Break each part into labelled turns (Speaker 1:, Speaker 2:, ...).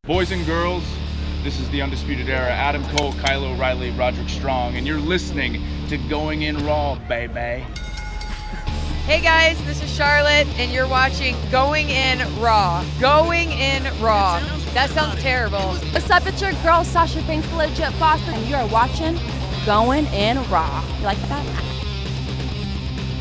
Speaker 1: Boys and girls, this is the Undisputed Era. Adam Cole, Kyle O'Reilly, Roderick Strong, and you're listening to Going In Raw, baby.
Speaker 2: Hey guys, this is Charlotte, and you're watching Going In Raw. Going In Raw. That sounds terrible.
Speaker 3: What's up? It's your girl, Sasha Banks, the legit boss, and you are watching Going In Raw. You like that?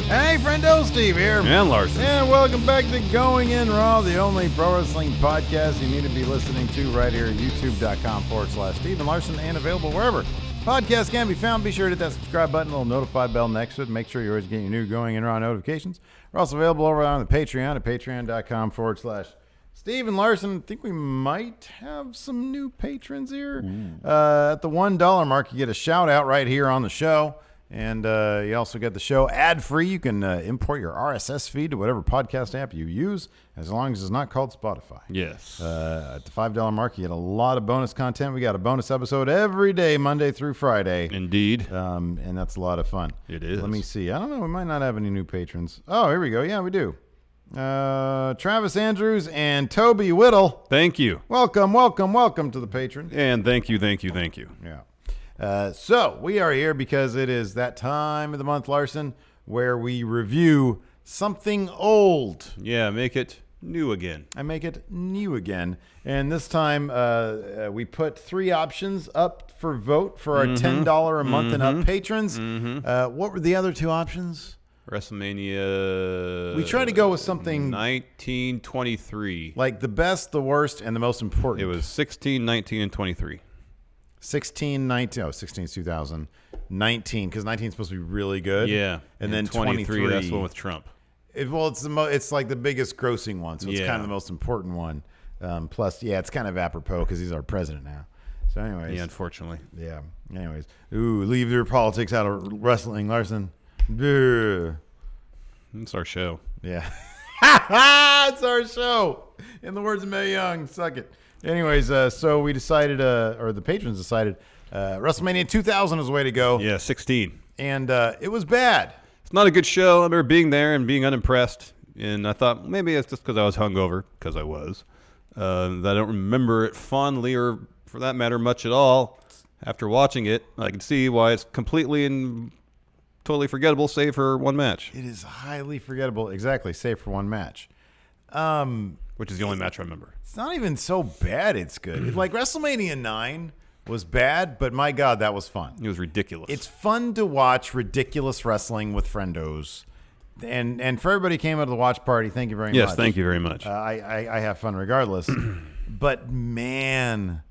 Speaker 4: Hey, friendo, Steve here.
Speaker 5: And Larson.
Speaker 4: And welcome back to Going In Raw, the only pro wrestling podcast you need to be listening to right here at youtube.com/Steve and Larson, and available wherever podcasts can be found. Be sure to hit that subscribe button, little notify bell next to it. Make sure you're always getting your new Going In Raw notifications. We're also available over on the Patreon at patreon.com/Steve and Larson. I think we might have some new patrons here. At the $1 mark, you get a shout out right here on the show. And you also get the show ad-free. You can import your RSS feed to whatever podcast app you use, as long as it's not called Spotify.
Speaker 5: Yes.
Speaker 4: At the $5 mark, you get a lot of bonus content. We got a bonus episode every day, Monday through Friday.
Speaker 5: Indeed.
Speaker 4: And that's a lot of fun.
Speaker 5: It is.
Speaker 4: Let me see. I don't know. We might not have any new patrons. Oh, here we go. Yeah, we do. Travis Andrews and Toby Whittle.
Speaker 5: Thank you.
Speaker 4: Welcome to the patrons.
Speaker 5: And thank you.
Speaker 4: Yeah. So we are here because it is that time of the month, Larson, where we review something old.
Speaker 5: Yeah, make it new again.
Speaker 4: I make it new again. And this time we put 3 options up for vote for our $10 a month and up patrons. What were the other 2 options?
Speaker 5: Wrestlemania.
Speaker 4: We tried to go with something
Speaker 5: 1923.
Speaker 4: like the best, the worst, and the most important.
Speaker 5: It was 16, 19, and 23.
Speaker 4: 16, 19, oh, 16 is 2000. 19, because 19 is supposed to be really good.
Speaker 5: Yeah.
Speaker 4: And then
Speaker 5: 23, that's the one with Trump.
Speaker 4: It's like the biggest grossing one, so it's kind of the most important one. Plus, it's kind of apropos because he's our president now. So anyways.
Speaker 5: Yeah, unfortunately.
Speaker 4: Yeah. Anyways. Ooh, leave your politics out of wrestling, Larson. Duh.
Speaker 5: It's our show.
Speaker 4: Yeah. It's our show. In the words of Mae Young, suck it. Anyways, so we decided, or the patrons decided, WrestleMania 2000 is the way to go.
Speaker 5: Yeah, 16.
Speaker 4: And it was bad.
Speaker 5: It's not a good show. I remember being there and being unimpressed. And I thought maybe it's just because I was hungover, because I was. That I don't remember it fondly or, for that matter, much at all. After watching it, I can see why it's completely and totally forgettable, save for one match.
Speaker 4: It is highly forgettable, exactly, save for one match.
Speaker 5: Which is the only match I remember.
Speaker 4: It's not even so bad it's good. Like WrestleMania 9 was bad, but my God, that was fun.
Speaker 5: It was ridiculous.
Speaker 4: It's fun to watch ridiculous wrestling with friendos. And for everybody who came out of the watch party, thank you very much.
Speaker 5: Yes, thank you very much.
Speaker 4: I have fun regardless. But man,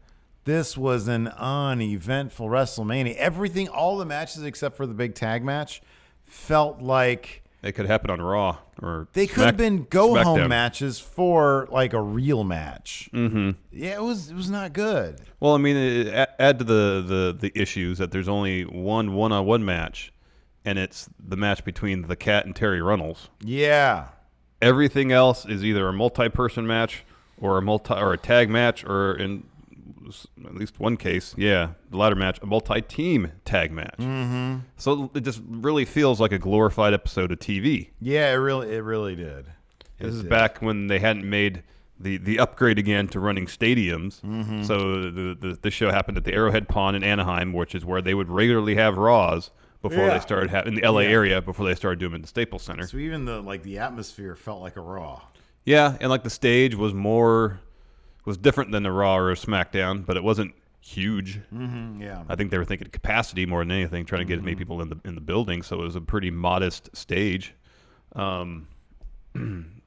Speaker 4: this was an uneventful WrestleMania. Everything, all the matches except for the big tag match, felt like
Speaker 5: They could happen on Raw or
Speaker 4: they could have been go-home
Speaker 5: SmackDown.
Speaker 4: matches for like a real match.
Speaker 5: Mm-hmm.
Speaker 4: Yeah, it was not good.
Speaker 5: Well, I mean, add to the issues that there's only one-on-one match, and it's the match between the Cat and Terry Runnels.
Speaker 4: Yeah.
Speaker 5: Everything else is either a multi-person match or a tag match, or in at least one case, the latter match, a multi-team tag match.
Speaker 4: Mm-hmm.
Speaker 5: So it just really feels like a glorified episode of TV.
Speaker 4: Yeah, it really did.
Speaker 5: This is back when they hadn't made the upgrade again to running stadiums.
Speaker 4: Mm-hmm.
Speaker 5: So the show happened at the Arrowhead Pond in Anaheim, which is where they would regularly have Raws before they started in the LA area before they started doing them at the Staples Center.
Speaker 4: So even the atmosphere felt like a Raw.
Speaker 5: Yeah, and like the stage was different than the Raw or a SmackDown, but it wasn't huge.
Speaker 4: Mm-hmm, yeah.
Speaker 5: I think they were thinking capacity more than anything, trying to get as many people in the building. So it was a pretty modest stage.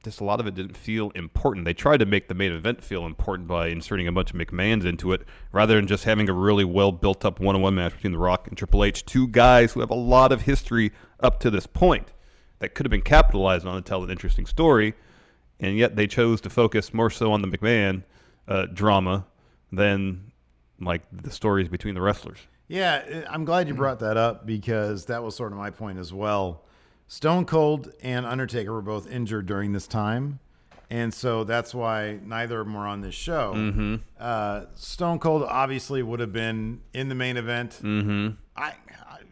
Speaker 5: Just a lot of it didn't feel important. They tried to make the main event feel important by inserting a bunch of McMahons into it, rather than just having a really well built up one-on-one match between The Rock and Triple H, 2 guys who have a lot of history up to this point that could have been capitalized on to tell an interesting story, and yet they chose to focus more so on the McMahon drama than like the stories between the wrestlers.
Speaker 4: Yeah, I'm glad you brought that up because that was sort of my point as well. Stone Cold and Undertaker were both injured during this time, and so that's why neither of them were on this show.
Speaker 5: Mm-hmm.
Speaker 4: Stone Cold obviously would have been in the main event.
Speaker 5: Mm-hmm.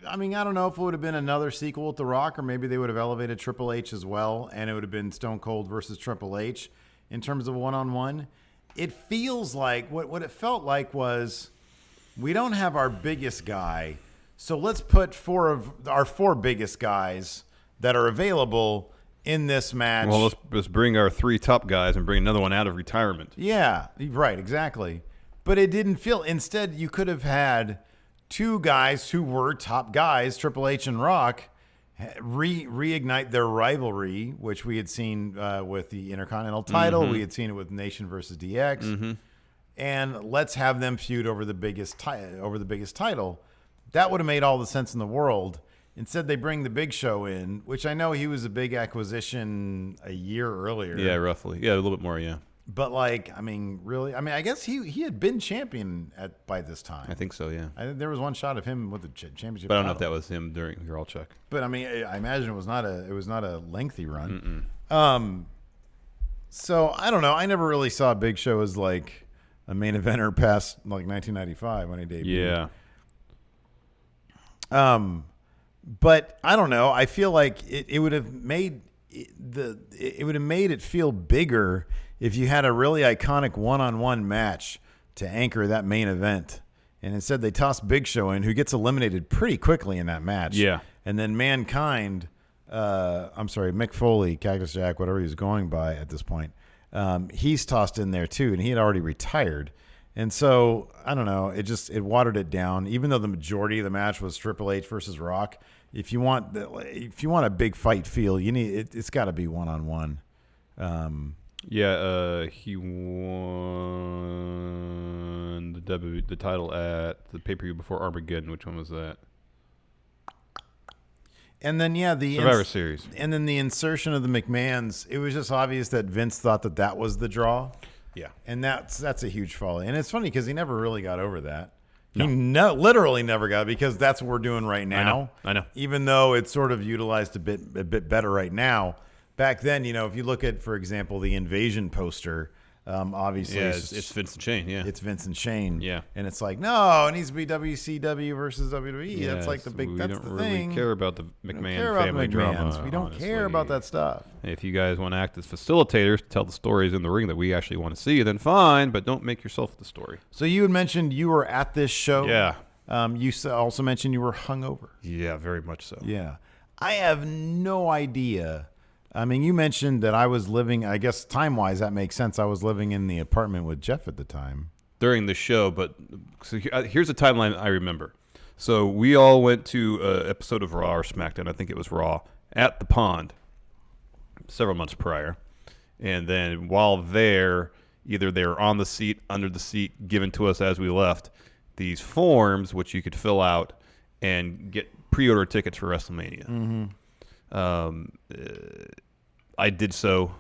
Speaker 4: I mean, I don't know if it would have been another sequel with The Rock, or maybe they would have elevated Triple H as well, and it would have been Stone Cold versus Triple H in terms of one-on-one. it feels like what it felt like was we don't have our biggest guy, so let's put 4 of our 4 biggest guys that are available in this match.
Speaker 5: Well, let's bring our 3 top guys and bring another one out of retirement.
Speaker 4: Yeah, right, exactly. But it didn't feel. Instead, you could have had 2 guys who were top guys, Triple H and Rock, reignite their rivalry, which we had seen with the Intercontinental title. We had seen it with Nation versus DX. And let's have them feud over the biggest title. That would have made all the sense in the world. Instead, they bring the Big Show in, which I know he was a big acquisition a year earlier.
Speaker 5: Yeah, roughly. Yeah, a little bit more, yeah.
Speaker 4: But, like, I mean, really? I mean, I guess he had been champion by this time.
Speaker 5: I think so, yeah.
Speaker 4: I think there was one shot of him with the championship.
Speaker 5: But I don't know if that was him during. Here, I'll check.
Speaker 4: But, I mean, I imagine it was not a lengthy run. So, I don't know. I never really saw Big Show as, like, a main eventer past, like, 1995 when he debuted.
Speaker 5: Yeah.
Speaker 4: But I don't know. I feel like it would have made it feel bigger if you had a really iconic one-on-one match to anchor that main event. And instead they toss Big Show in, who gets eliminated pretty quickly in that match.
Speaker 5: Yeah.
Speaker 4: And then Mankind, Mick Foley, Cactus Jack, whatever he was going by at this point, he's tossed in there too, and he had already retired. And so, I don't know, it watered it down. Even though the majority of the match was Triple H versus Rock, if you want a big fight feel, it's got to be one-on-one.
Speaker 5: He won the title at the pay-per-view before Armageddon. Which one was that?
Speaker 4: And then, the
Speaker 5: Survivor Series.
Speaker 4: And then the insertion of the McMahons, it was just obvious that Vince thought that was the draw.
Speaker 5: Yeah.
Speaker 4: And that's a huge folly. And it's funny because he never really got over that. He literally never got it, because that's what we're doing right now.
Speaker 5: I know.
Speaker 4: Even though it's sort of utilized a bit better right now. Back then, if you look at, for example, the Invasion poster, obviously
Speaker 5: it's Vince and Shane. Yeah,
Speaker 4: it's Vince and Shane.
Speaker 5: Yeah,
Speaker 4: and it's like, no, it needs to be WCW versus WWE.
Speaker 5: Yes,
Speaker 4: that's like the big. That's the thing.
Speaker 5: We don't really care about the McMahon family drama.
Speaker 4: We don't care about that stuff.
Speaker 5: If you guys want to act as facilitators, tell the stories in the ring that we actually want to see, then fine. But don't make yourself the story.
Speaker 4: So you had mentioned you were at this show.
Speaker 5: Yeah.
Speaker 4: You also mentioned you were hungover.
Speaker 5: Yeah, very much so.
Speaker 4: Yeah, I have no idea. I mean, you mentioned that I was living, I guess time-wise, that makes sense. I was living in the apartment with Jeff at the time.
Speaker 5: During the show, but so here's a timeline I remember. So we all went to an episode of Raw or SmackDown, I think it was Raw, at the Pond several months prior. And then while there, either they were on the seat, under the seat, given to us as we left, these forms which you could fill out and get pre-order tickets for WrestleMania. I did so.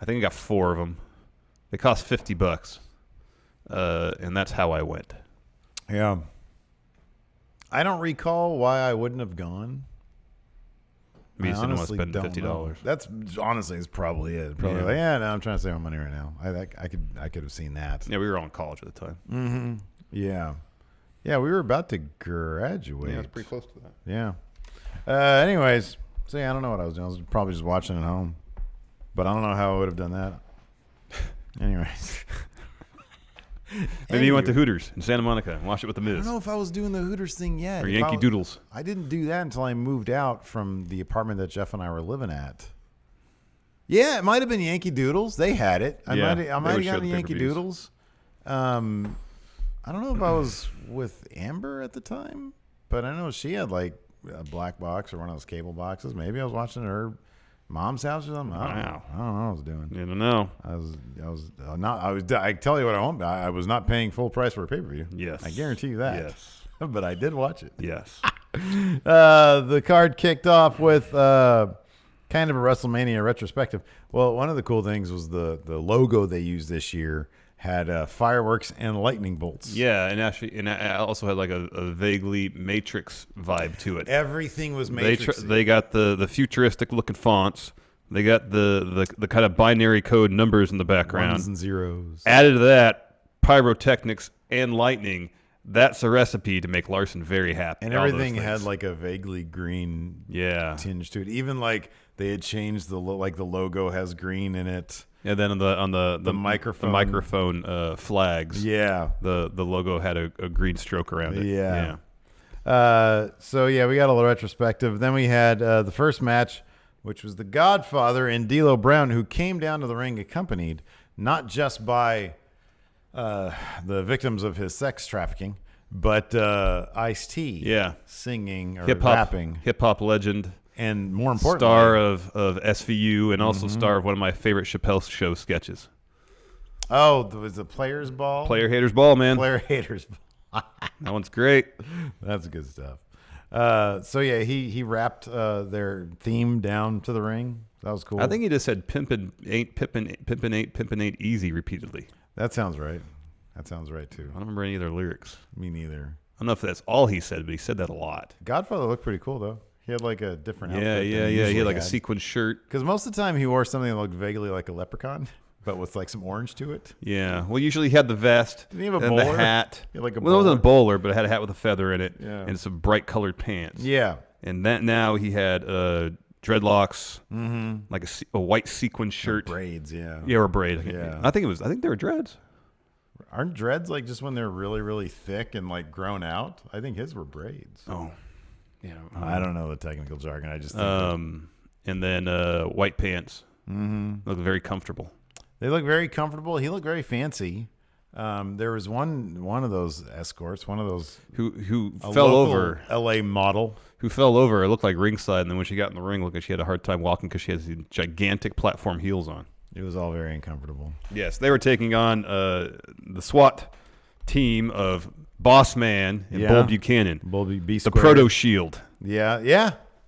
Speaker 5: I think I got 4 of them. They cost $50, and that's how I went.
Speaker 4: Yeah. I don't recall why I wouldn't have gone.
Speaker 5: You just didn't want to spend $50.
Speaker 4: Know. That's honestly is probably it. Probably like, no, I'm trying to save my money right now. I could have seen that.
Speaker 5: Yeah, we were all in college at the time.
Speaker 4: Mm-hmm. Yeah. Yeah, we were about to graduate.
Speaker 5: Yeah, it's pretty close to that.
Speaker 4: Yeah. Anyways. So, I don't know what I was doing. I was probably just watching at home. But I don't know how I would have done that. Anyways.
Speaker 5: Maybe you went to Hooters in Santa Monica and watched it with the Miz.
Speaker 4: I don't know if I was doing the Hooters thing yet.
Speaker 5: Or Yankee Doodles.
Speaker 4: I didn't do that until I moved out from the apartment that Jeff and I were living at. Yeah, it might have been Yankee Doodles. They had it. I might have gotten Yankee Doodles. I don't know if I was with Amber at the time, but I know she had like a black box or one of those cable boxes. Maybe I was watching her mom's house or something. I don't know what I was doing.
Speaker 5: You don't know.
Speaker 4: I tell you what, I was not paying full price for a pay-per-view.
Speaker 5: Yes.
Speaker 4: I guarantee you that.
Speaker 5: Yes.
Speaker 4: But I did watch it.
Speaker 5: Yes.
Speaker 4: The card kicked off with kind of a WrestleMania retrospective. Well, one of the cool things was the logo they used this year had fireworks and lightning bolts.
Speaker 5: Yeah, and I also had like a vaguely Matrix vibe to it.
Speaker 4: Everything was Matrix.
Speaker 5: They got the futuristic looking fonts. They got the kind of binary code numbers in the background.
Speaker 4: Ones and zeros.
Speaker 5: Added to that, pyrotechnics and lightning. That's a recipe to make Larson very happy.
Speaker 4: And everything had like a vaguely green
Speaker 5: tinge
Speaker 4: to it. Even like they had changed the logo has green in it.
Speaker 5: And then on the microphone flags,
Speaker 4: Yeah.
Speaker 5: the logo had a green stroke around it.
Speaker 4: Yeah. So yeah, we got a little retrospective. Then we had the first match, which was the Godfather and D'Lo Brown, who came down to the ring accompanied not just by the victims of his sex trafficking, but Ice-T, singing or rapping,
Speaker 5: hip hop legend,
Speaker 4: and more importantly,
Speaker 5: star of SVU, and also star of one of my favorite Chappelle Show sketches.
Speaker 4: Oh, was the Players Ball?
Speaker 5: Player Haters Ball, man.
Speaker 4: Player Haters Ball.
Speaker 5: That one's great.
Speaker 4: That's good stuff. So yeah, he rapped their theme down to the ring. That was cool.
Speaker 5: I think he just said "pimpin' ain't pimpin' ain't easy" repeatedly.
Speaker 4: That sounds right. That sounds right too.
Speaker 5: I don't remember any of their lyrics.
Speaker 4: Me neither.
Speaker 5: I don't know if that's all he said, but he said that a lot.
Speaker 4: Godfather looked pretty cool though. He had like a different outfit.
Speaker 5: Yeah. He had like a sequin shirt.
Speaker 4: Because most of the time he wore something that looked vaguely like a leprechaun, but with like some orange to it.
Speaker 5: Yeah. Well, usually he had the vest.
Speaker 4: Did he have a
Speaker 5: and
Speaker 4: bowler?
Speaker 5: the hat.
Speaker 4: He had like a
Speaker 5: Well, it wasn't a bowler, but it had a hat with a feather in it.
Speaker 4: Yeah.
Speaker 5: And some bright colored pants.
Speaker 4: Yeah.
Speaker 5: And that now he had dreadlocks, like a white sequin shirt.
Speaker 4: Braids, yeah.
Speaker 5: Yeah, or a braid.
Speaker 4: Yeah.
Speaker 5: I think they were dreads.
Speaker 4: Aren't dreads like just when they're really, really thick and like grown out? I think his were braids.
Speaker 5: Oh. Yeah.
Speaker 4: I don't know the technical jargon. I just think
Speaker 5: and then white pants. Look very comfortable.
Speaker 4: they look very comfortable. He looked very fancy. There was one of those escorts, one of those
Speaker 5: who
Speaker 4: a
Speaker 5: fell
Speaker 4: local
Speaker 5: over.
Speaker 4: LA model.
Speaker 5: Who fell over. It looked like ringside, and then when she got in the ring, looked like she had a hard time walking because she has these gigantic platform heels on.
Speaker 4: It was all very uncomfortable.
Speaker 5: Yes, they were taking on the SWAT team of Boss Man and Bull Buchanan.
Speaker 4: Bull B
Speaker 5: the
Speaker 4: squared.
Speaker 5: Proto Shield.
Speaker 4: Yeah.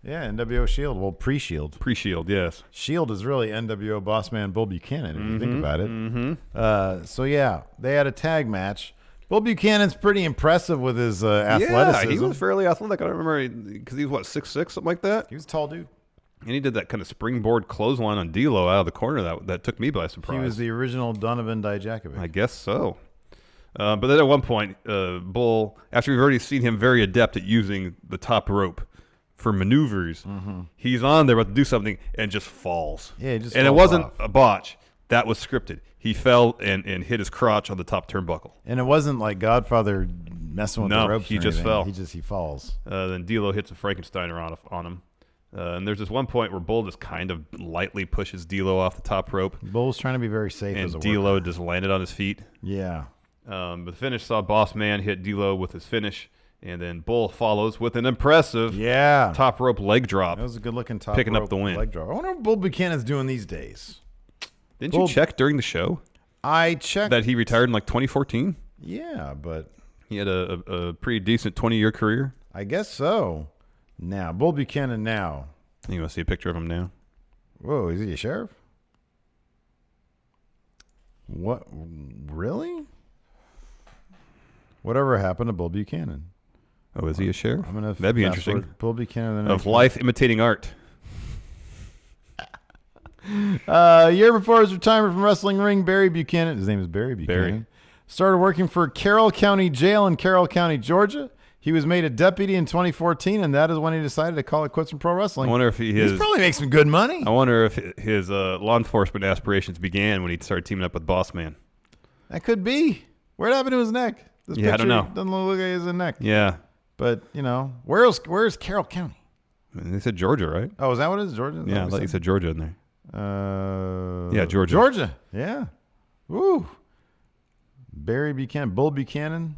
Speaker 4: NWO Shield. Well, pre-Shield.
Speaker 5: Pre-Shield, yes.
Speaker 4: Shield is really NWO Boss Man Bull Buchanan, if you think about it. So yeah, they had a tag match. Bull Buchanan's pretty impressive with his athleticism.
Speaker 5: Yeah, he was fairly athletic. I don't remember because he was, 6'6", something like that?
Speaker 4: He was a tall dude.
Speaker 5: And he did that kind of springboard clothesline on D'Lo out of the corner. That took me by surprise.
Speaker 4: He was the original Donovan Dijakovic.
Speaker 5: I guess so. But then at one point, Bull, after we've already seen him very adept at using the top rope for maneuvers, he's on there about to do something and just falls.
Speaker 4: Yeah, he just
Speaker 5: and it
Speaker 4: falls
Speaker 5: wasn't
Speaker 4: off.
Speaker 5: a botch. That was scripted. He fell and hit his crotch on the top turnbuckle.
Speaker 4: And it wasn't like Godfather messing with the ropes.
Speaker 5: he
Speaker 4: or
Speaker 5: just
Speaker 4: anything.
Speaker 5: fell.
Speaker 4: He falls.
Speaker 5: Then D'Lo hits a Frankensteiner on him. And there's this one point where Bull just kind of lightly pushes D'Lo off the top rope.
Speaker 4: Bull's trying to be very safe as a
Speaker 5: And
Speaker 4: worker.
Speaker 5: D'Lo just landed on his feet.
Speaker 4: Yeah.
Speaker 5: But the finish saw Boss Man hit D'Lo with his finish. And then Bull follows with an impressive top rope leg drop.
Speaker 4: That was a good looking top
Speaker 5: picking
Speaker 4: rope
Speaker 5: up the win.
Speaker 4: leg drop. I wonder what Bull Buchanan's doing these days.
Speaker 5: Didn't you check during the show
Speaker 4: I checked
Speaker 5: that he retired in like 2014?
Speaker 4: Yeah, but
Speaker 5: He had a pretty decent 20-year career.
Speaker 4: I guess so. Now, Bull Buchanan now.
Speaker 5: You want to see a picture of him now?
Speaker 4: Whoa, is he a sheriff? What? Really? Whatever happened to Bull Buchanan?
Speaker 5: Oh, is he a sheriff?
Speaker 4: I'm gonna
Speaker 5: That'd be
Speaker 4: fast
Speaker 5: interesting.
Speaker 4: forward. Bull Buchanan.
Speaker 5: Of life imitating art.
Speaker 4: A year before his retirement from wrestling ring, Barry Buchanan, his name is Barry Buchanan, started working for Carroll County Jail in Carroll County, Georgia. He was made a deputy in 2014, and that is when he decided to call it quits from pro wrestling.
Speaker 5: I wonder if
Speaker 4: He's probably makes some good money.
Speaker 5: I wonder if his law enforcement aspirations began when he started teaming up with Boss Man.
Speaker 4: That could be. Where'd happened to his neck? This
Speaker 5: Yeah, I don't
Speaker 4: picture
Speaker 5: know.
Speaker 4: Doesn't look like his neck.
Speaker 5: Yeah.
Speaker 4: But, you know, where's Carroll County?
Speaker 5: They said Georgia, right?
Speaker 4: Oh, is that what it is? Georgia? Is that
Speaker 5: Yeah, I
Speaker 4: what
Speaker 5: thought
Speaker 4: we
Speaker 5: you said Georgia in there. Yeah, Georgia.
Speaker 4: Georgia. Yeah. Woo. Barry Buchanan. Bull Buchanan.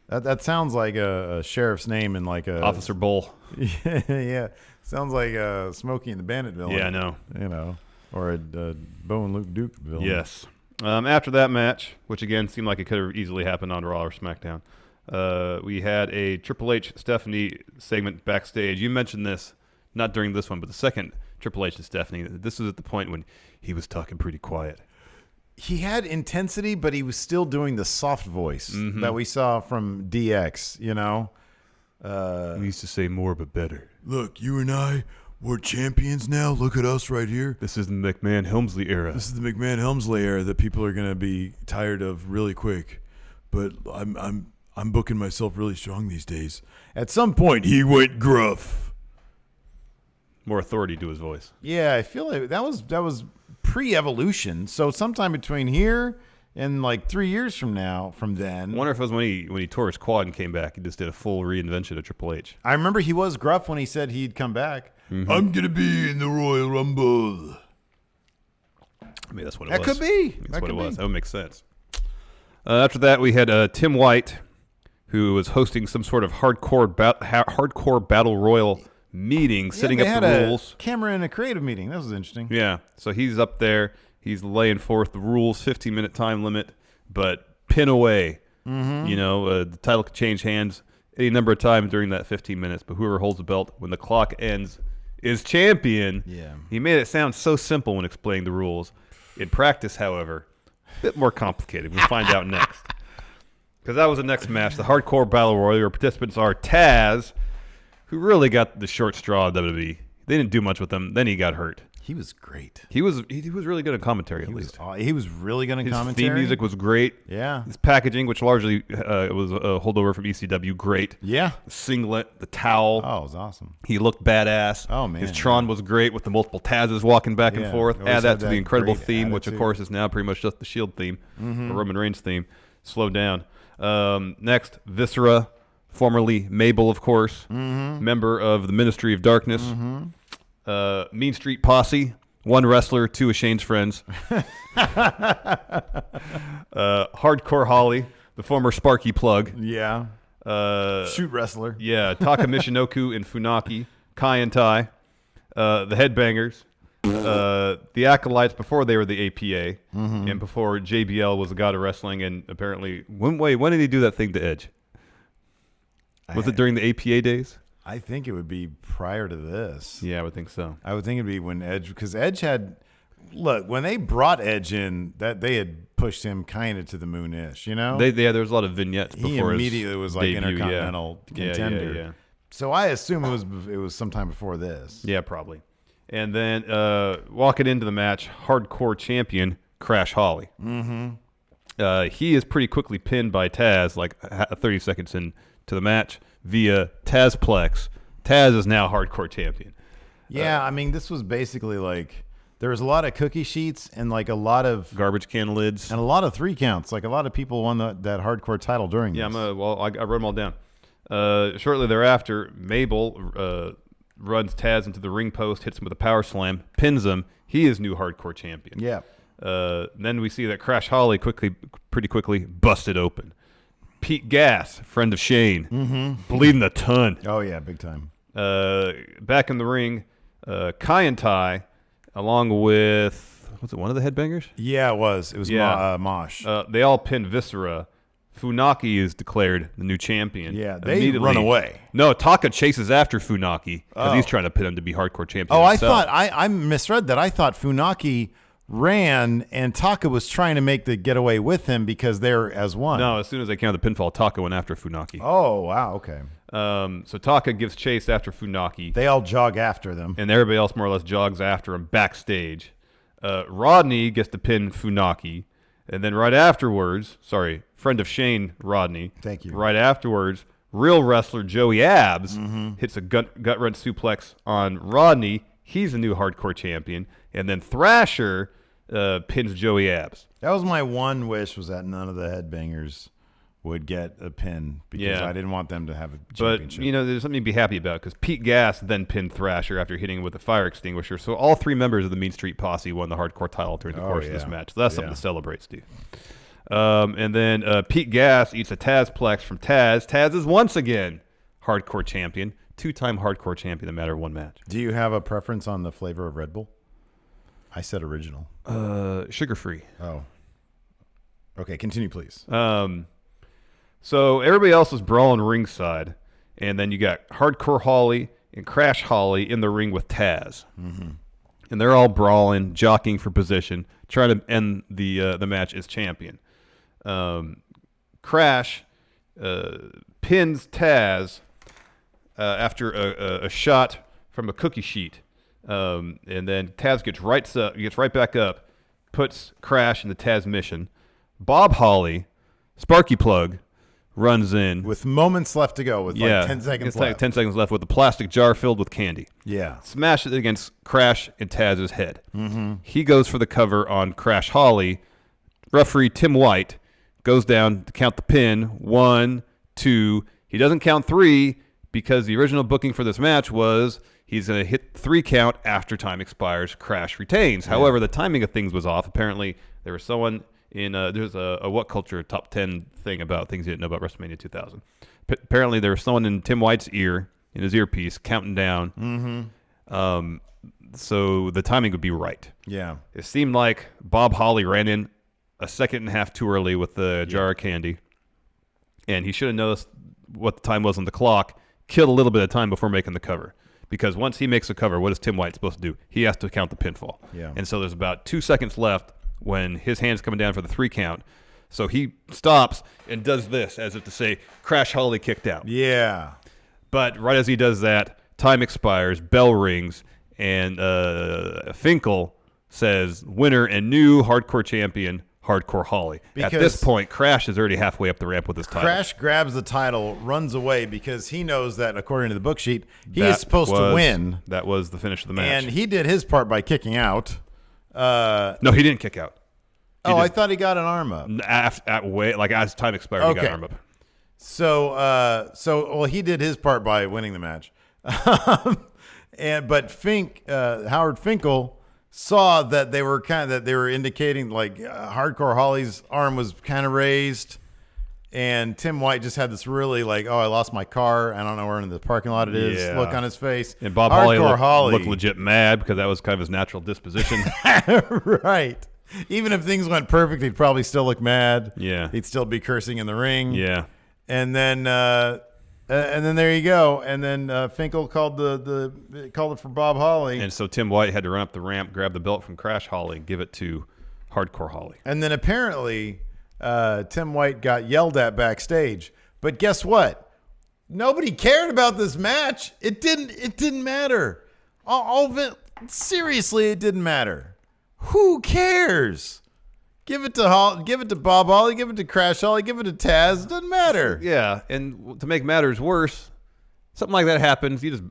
Speaker 4: That sounds like a sheriff's name in like a
Speaker 5: Officer Bull.
Speaker 4: Yeah. Sounds like Smokey and the Bandit villain.
Speaker 5: Yeah, I know.
Speaker 4: You know, or a Bo and Luke Duke villain.
Speaker 5: Yes. After that match, which again seemed like it could have easily happened on Raw or SmackDown, we had a Triple H Stephanie segment backstage. You mentioned this, not during this one, but the second Triple H and Stephanie. This was at the point when he was talking pretty quiet.
Speaker 4: He had intensity, but he was still doing the soft voice that we saw from DX, you know?
Speaker 5: He used to say more but better.
Speaker 6: Look, you and I, we're champions now. Look at us right here.
Speaker 5: This is the McMahon-Helmsley era.
Speaker 6: This is the McMahon-Helmsley era that people are going to be tired of really quick. But I'm booking myself really strong these days. At some point, he went gruff.
Speaker 5: More authority to his voice.
Speaker 4: Yeah, I feel like that was pre-evolution. So sometime between here and like 3 years from then.
Speaker 5: I wonder if it was when he tore his quad and came back. He just did a full reinvention of Triple H.
Speaker 4: I remember he was gruff when he said he'd come back.
Speaker 5: Mm-hmm.
Speaker 6: I'm going to be in the Royal Rumble.
Speaker 5: I mean, that's what it
Speaker 4: That
Speaker 5: was.
Speaker 4: could be.
Speaker 5: That's
Speaker 4: That
Speaker 5: what it
Speaker 4: could
Speaker 5: was.
Speaker 4: be.
Speaker 5: That would make sense. After that, we had Tim White, who was hosting some sort of hardcore battle royal meeting, setting
Speaker 4: they
Speaker 5: up
Speaker 4: had
Speaker 5: the rules.
Speaker 4: a camera in a creative meeting. That was interesting.
Speaker 5: Yeah, so he's up there. He's laying forth the rules, 15-minute time limit, but pin away. Mm-hmm. You know, the title could change hands any number of times during that 15 minutes, but whoever holds the belt when the clock ends is champion.
Speaker 4: Yeah.
Speaker 5: He made it sound so simple when explaining the rules. In practice, however, a bit more complicated. We'll find out next. Because that was the next match, the Hardcore Battle Royal, where participants are Taz, who really got the short straw of WWE. They didn't do much with him. Then he got hurt.
Speaker 4: He was great.
Speaker 5: He was really good at commentary, at least.
Speaker 4: He was really good in
Speaker 5: His
Speaker 4: commentary.
Speaker 5: theme music was great.
Speaker 4: Yeah.
Speaker 5: His packaging, which largely was a holdover from ECW, great.
Speaker 4: Yeah.
Speaker 5: The singlet, the towel.
Speaker 4: Oh, it was awesome.
Speaker 5: He looked badass.
Speaker 4: Oh, man,
Speaker 5: His Tron was great with the multiple Tazes walking back and
Speaker 4: Yeah,
Speaker 5: forth.
Speaker 4: always
Speaker 5: Add that
Speaker 4: had
Speaker 5: to
Speaker 4: that
Speaker 5: the incredible
Speaker 4: great
Speaker 5: theme, which of
Speaker 4: attitude.
Speaker 5: course is now pretty much just the Shield theme,
Speaker 4: Mm-hmm.
Speaker 5: the Roman Reigns theme. Slow down. Next, Viscera, formerly Mabel, of course,
Speaker 4: Mm-hmm.
Speaker 5: member of the Ministry of Darkness. Mean Street Posse, one wrestler, two of Shane's friends. Hardcore Holly, the former Sparky Plug.
Speaker 4: Yeah. Shoot wrestler.
Speaker 5: Yeah, Taka Michinoku and Funaki, Kai and Tai, the Headbangers, the Acolytes before they were the APA, and before JBL was the god of wrestling. And apparently, when did he do that thing to Edge? Was it during the APA days?
Speaker 4: I think it would be prior to this.
Speaker 5: Yeah, I would think so.
Speaker 4: I would think it'd be when Edge, because Edge had, look, when they brought Edge in, that they had pushed him kind of to the moon-ish, you know?
Speaker 5: There was a lot of vignettes
Speaker 4: He
Speaker 5: before
Speaker 4: immediately
Speaker 5: his
Speaker 4: was like
Speaker 5: debut,
Speaker 4: Intercontinental contender.
Speaker 5: Yeah.
Speaker 4: So I assume it was sometime before this.
Speaker 5: Yeah, probably. And then walking into the match, hardcore champion Crash Holly. Mm-hmm. He is pretty quickly pinned by Taz, like 30 seconds into the match, via Tazplex. Taz is now hardcore champion.
Speaker 4: Yeah, I mean, this was basically like there was a lot of cookie sheets and like a lot of
Speaker 5: Garbage can lids.
Speaker 4: and a lot of 3 counts. Like a lot of people won that hardcore title during
Speaker 5: Yeah,
Speaker 4: this.
Speaker 5: I wrote them all down. Shortly thereafter, Mabel runs Taz into the ring post, hits him with a power slam, pins him. He is new hardcore champion.
Speaker 4: Yeah.
Speaker 5: Then we see that Crash Holly pretty quickly busted open. Pete Gas, friend of Shane, bleeding a ton.
Speaker 4: Oh yeah, big time.
Speaker 5: Back in the ring, Kai and Tai, along with was it one of the Headbangers?
Speaker 4: Yeah, it was. It was
Speaker 5: Yeah.
Speaker 4: Mosh.
Speaker 5: They all pin Viscera. Funaki is declared the new champion.
Speaker 4: Yeah, they
Speaker 5: Immediately-
Speaker 4: run away.
Speaker 5: No, Taka chases after Funaki because he's trying to pin him to be hardcore champion.
Speaker 4: Oh, I
Speaker 5: himself.
Speaker 4: thought I misread that. I thought Funaki ran and Taka was trying to make the getaway with him because they're as one.
Speaker 5: No, as soon as they counted the pinfall, Taka went after Funaki.
Speaker 4: Oh, wow. Okay.
Speaker 5: So Taka gives chase after Funaki,
Speaker 4: They all jog after them.
Speaker 5: and everybody else more or less jogs after him backstage. Rodney gets to pin Funaki, and then right afterwards, friend of Shane, Rodney.
Speaker 4: Thank you.
Speaker 5: Right afterwards, real wrestler Joey Abs hits a gut wrench suplex on Rodney. He's a new hardcore champion, and then Thrasher pins Joey Abs.
Speaker 4: That was my one wish, was that none of the Headbangers would get a pin because
Speaker 5: Yeah.
Speaker 4: I didn't want them to have a
Speaker 5: But,
Speaker 4: championship.
Speaker 5: there's something to be happy about because Pete Gas then pinned Thrasher after hitting him with a fire extinguisher. So all 3 members of the Mean Street Posse won the hardcore title during the course of this
Speaker 4: yeah.
Speaker 5: match. So that's something
Speaker 4: Yeah.
Speaker 5: to celebrate, Steve. And then Pete Gas eats a Tazplex from Taz. Taz is once again hardcore champion, 2-time hardcore champion in a matter of 1 match.
Speaker 4: Do you have a preference on the flavor of Red Bull? I said original.
Speaker 5: Sugar-free.
Speaker 4: Oh. Okay, continue, please.
Speaker 5: So everybody else is brawling ringside, and then you got Hardcore Holly and Crash Holly in the ring with Taz, and they're all brawling, jockeying for position, trying to end the match as champion. Crash pins Taz after a shot from a cookie sheet, and then Taz gets right back up, puts Crash in the Taz mission. Bob Holly, Sparky Plug, runs in.
Speaker 4: With moments left to go, with like 10 seconds
Speaker 5: it's
Speaker 4: left.
Speaker 5: like 10 seconds left with a plastic jar filled with candy.
Speaker 4: Yeah.
Speaker 5: Smashes it against Crash and Taz's head. Mm-hmm. He goes for the cover on Crash Holly. Referee Tim White goes down to count the pin. 1, 2. He doesn't count 3 because the original booking for this match was he's going to hit 3 count after time expires. Crash retains. Yeah. However, the timing of things was off. Apparently, there was someone in there's a What Culture top 10 thing about things you didn't know about WrestleMania 2000. Apparently, there was someone in Tim White's ear, in his earpiece, counting down. Mm-hmm. So the timing would be right.
Speaker 4: Yeah.
Speaker 5: It seemed like Bob Holly ran in a second and a half too early with the jar of candy, and he should have noticed what the time was on the clock, killed a little bit of time before making the cover. Because once he makes a cover, what is Tim White supposed to do? He has to count the pinfall.
Speaker 4: Yeah.
Speaker 5: And so there's about 2 seconds left when his hand's coming down for the 3 count. So he stops and does this as if to say, Crash Holly kicked out.
Speaker 4: Yeah.
Speaker 5: But right as he does that, time expires, bell rings, and Finkel says, winner and new hardcore champion, Hardcore Holly. At this point, Crash is already halfway up the ramp with his title.
Speaker 4: Crash grabs the title, runs away because he knows that, according to the book sheet, he is supposed to win.
Speaker 5: That was the finish of the match.
Speaker 4: And he did his part by kicking out.
Speaker 5: No, he didn't kick out.
Speaker 4: I thought he got an arm up.
Speaker 5: As time expired, he got an arm up.
Speaker 4: So he did his part by winning the match. But Howard Finkel saw that they were indicating like Hardcore Holly's arm was kind of raised, and Tim White just had this really like, I lost my car, I don't know where in the parking lot it is, look on his face.
Speaker 5: And Bob Holly looked legit mad because that was kind of his natural disposition.
Speaker 4: Right. Even if things went perfect, he'd probably still look mad.
Speaker 5: Yeah.
Speaker 4: He'd still be cursing in the ring.
Speaker 5: Yeah.
Speaker 4: And then there you go. And then Finkel called it for Bob Holly.
Speaker 5: And so Tim White had to run up the ramp, grab the belt from Crash Holly, and give it to Hardcore Holly.
Speaker 4: And then apparently Tim White got yelled at backstage. But guess what? Nobody cared about this match. It didn't matter. Seriously, it didn't matter. Who cares? Give it to Bob Holly, give it to Crash Holly, give it to Taz. Doesn't matter.
Speaker 5: Yeah, and to make matters worse, something like that happens, you just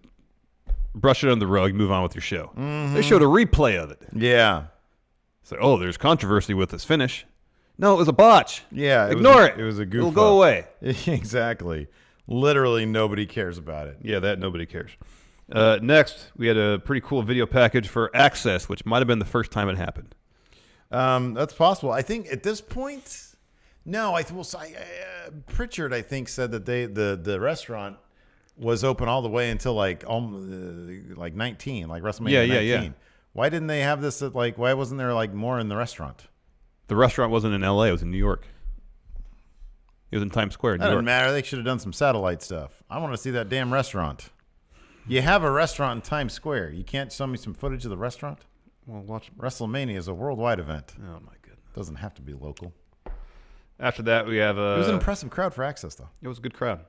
Speaker 5: brush it under the rug, move on with your show. Mm-hmm. They showed a replay of it.
Speaker 4: Yeah.
Speaker 5: So, there's controversy with this finish. No, it was a botch.
Speaker 4: Yeah.
Speaker 5: Ignore it.
Speaker 4: It was a goof.
Speaker 5: It'll go away.
Speaker 4: Exactly. Literally nobody cares about it.
Speaker 5: Yeah, that nobody cares. Next, we had a pretty cool video package for Access, which might have been the first time it happened.
Speaker 4: That's possible. I think at this point, no. Pritchard, I think, said that the restaurant was open all the way until like 19, like WrestleMania 19.
Speaker 5: Yeah.
Speaker 4: Why didn't they have this why wasn't there like more in the restaurant?
Speaker 5: The restaurant wasn't in LA, it was in New York. It was in Times Square, New York.
Speaker 4: Doesn't matter. They should have done some satellite stuff. I want to see that damn restaurant. You have a restaurant in Times Square. You can't show me some footage of the restaurant?
Speaker 5: Well, watch.
Speaker 4: WrestleMania is a worldwide event.
Speaker 5: Oh, my goodness.
Speaker 4: Doesn't have to be local.
Speaker 5: After that, we have...
Speaker 4: it was an impressive crowd for Access, though.
Speaker 5: It was a good crowd.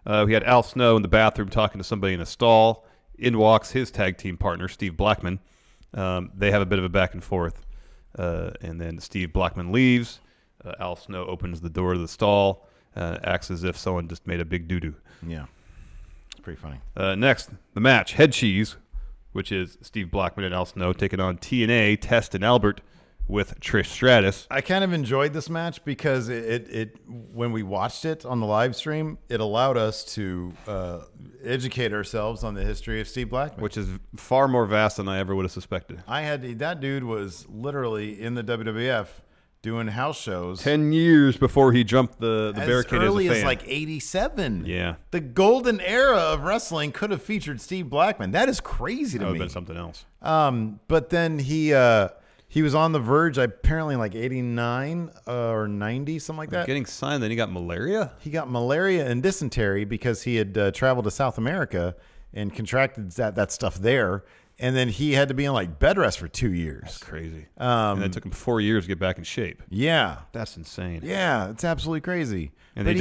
Speaker 5: We had Al Snow in the bathroom talking to somebody in a stall. In walks his tag team partner, Steve Blackman. They have a bit of a back and forth. And then Steve Blackman leaves. Al Snow opens the door to the stall. Acts as if someone just made a big doo-doo.
Speaker 4: Yeah. It's pretty funny.
Speaker 5: Next, the match. Head Cheese, which is Steve Blackman and Al Snow taking on TNA, Test, and Albert with Trish Stratus.
Speaker 4: I kind of enjoyed this match because it when we watched it on the live stream, it allowed us to educate ourselves on the history of Steve Blackman,
Speaker 5: which is far more vast than I ever would have suspected.
Speaker 4: That dude was literally in the WWF doing house shows
Speaker 5: 10 years before he jumped the barricade
Speaker 4: as early
Speaker 5: as a fan.
Speaker 4: As like 87.
Speaker 5: Yeah.
Speaker 4: The golden era of wrestling could have featured Steve Blackman. That is crazy to me.
Speaker 5: That would have been something else.
Speaker 4: But then he was on the verge, apparently like 89 or 90, something like that.
Speaker 5: Getting signed, then he got malaria?
Speaker 4: He got malaria and dysentery because he had traveled to South America and contracted that stuff there. And then he had to be on like bed rest for 2 years.
Speaker 5: That's crazy. And it took him 4 years to get back in shape.
Speaker 4: Yeah.
Speaker 5: That's insane.
Speaker 4: Yeah, it's absolutely crazy.
Speaker 5: And he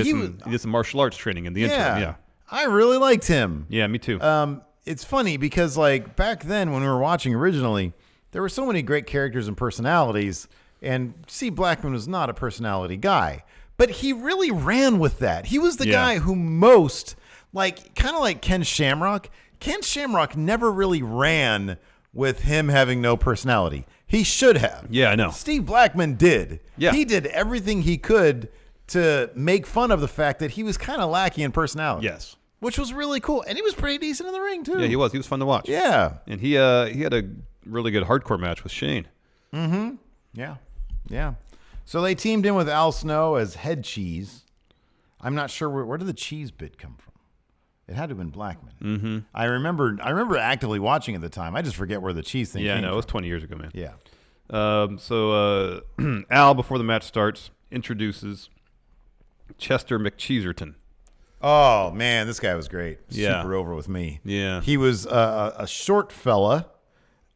Speaker 5: did some martial arts training in the interim. Yeah.
Speaker 4: I really liked him.
Speaker 5: Yeah, me too.
Speaker 4: It's funny because like back then when we were watching originally, there were so many great characters and personalities, and Steve Blackman was not a personality guy. But he really ran with that. He was the guy who most, kind of like Ken Shamrock. Ken Shamrock never really ran with him having no personality. He should have.
Speaker 5: Yeah, I know.
Speaker 4: Steve Blackman did.
Speaker 5: Yeah.
Speaker 4: He did everything he could to make fun of the fact that he was kind of lacking in personality.
Speaker 5: Yes.
Speaker 4: Which was really cool. And he was pretty decent in the ring, too.
Speaker 5: Yeah, he was. He was fun to watch.
Speaker 4: Yeah.
Speaker 5: And he had a really good hardcore match with Shane.
Speaker 4: Mm-hmm. Yeah. Yeah. So they teamed in with Al Snow as Head Cheese. I'm not sure where did the cheese bit come from. It had to have been Blackman.
Speaker 5: Mm-hmm.
Speaker 4: I remember actively watching at the time. I just forget where the cheese thing came
Speaker 5: no,
Speaker 4: from.
Speaker 5: it was 20 years ago, man.
Speaker 4: Yeah.
Speaker 5: So Al, before the match starts, introduces Chester McCheeserton.
Speaker 4: Oh, man, this guy was great.
Speaker 5: Yeah.
Speaker 4: Super over with me.
Speaker 5: Yeah.
Speaker 4: He was a short fella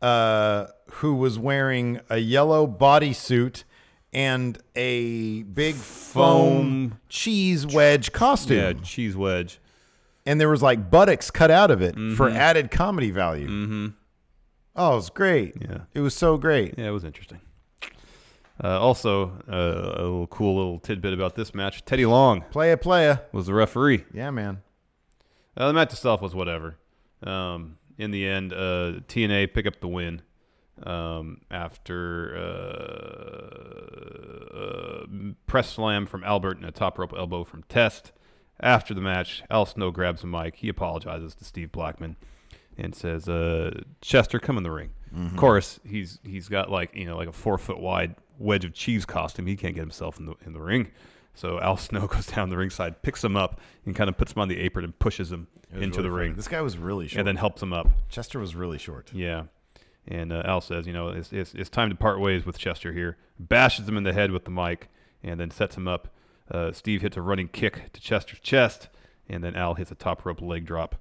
Speaker 4: who was wearing a yellow bodysuit and a big foam cheese wedge costume.
Speaker 5: Yeah, cheese wedge.
Speaker 4: And there was like buttocks cut out of it for added comedy value.
Speaker 5: Mm-hmm.
Speaker 4: Oh, it was great.
Speaker 5: Yeah.
Speaker 4: It was so great.
Speaker 5: Yeah, it was interesting. Also, a cool little tidbit about this match. Teddy Long
Speaker 4: Playa.
Speaker 5: was the referee.
Speaker 4: Yeah, man.
Speaker 5: The match itself was whatever. In the end, TNA pick up the win after press slam from Albert and a top rope elbow from Test. After the match, Al Snow grabs the mic. He apologizes to Steve Blackman and says, Chester, come in the ring. Of course, he's got like a 4 foot wide wedge of cheese costume. He can't get himself in the ring. So Al Snow goes down the ringside, picks him up, and kind of puts him on the apron and pushes him into the ring.
Speaker 4: This guy was really short.
Speaker 5: And then helps him up.
Speaker 4: Chester was really short.
Speaker 5: Yeah. And Al says, it's time to part ways with Chester here. Bashes him in the head with the mic and then sets him up. Steve hits a running kick to Chester's chest, and then Al hits a top rope leg drop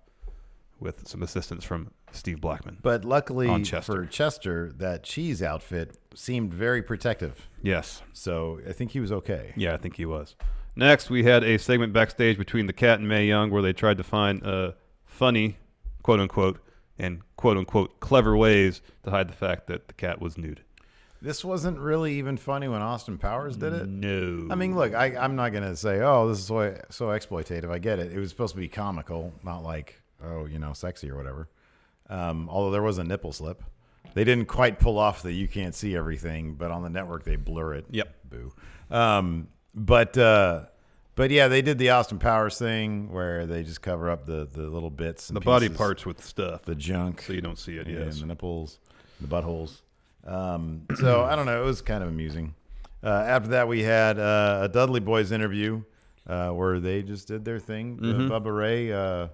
Speaker 5: with some assistance from Steve Blackman.
Speaker 4: But luckily
Speaker 5: Chester.
Speaker 4: for Chester, that cheese outfit seemed very protective.
Speaker 5: Yes.
Speaker 4: So I think he was okay.
Speaker 5: Yeah, I think he was. Next, we had a segment backstage between the Cat and Mae Young where they tried to find funny, quote-unquote, and quote-unquote clever ways to hide the fact that the Cat was nude.
Speaker 4: This wasn't really even funny when Austin Powers did it.
Speaker 5: No.
Speaker 4: I mean, look, I'm not going to say, oh, this is so exploitative. I get it. It was supposed to be comical, not like, sexy or whatever. Although there was a nipple slip. They didn't quite pull off the you can't see everything, but on the network they blur it.
Speaker 5: Yep.
Speaker 4: Boo. But yeah, they did the Austin Powers thing where they just cover up the little bits. And
Speaker 5: the body
Speaker 4: pieces,
Speaker 5: parts with stuff.
Speaker 4: the junk.
Speaker 5: So you don't see it,
Speaker 4: and
Speaker 5: yes.
Speaker 4: the nipples, the buttholes. So I don't know. It was kind of amusing. After that, we had a Dudley Boyz interview where they just did their thing. Bubba Ray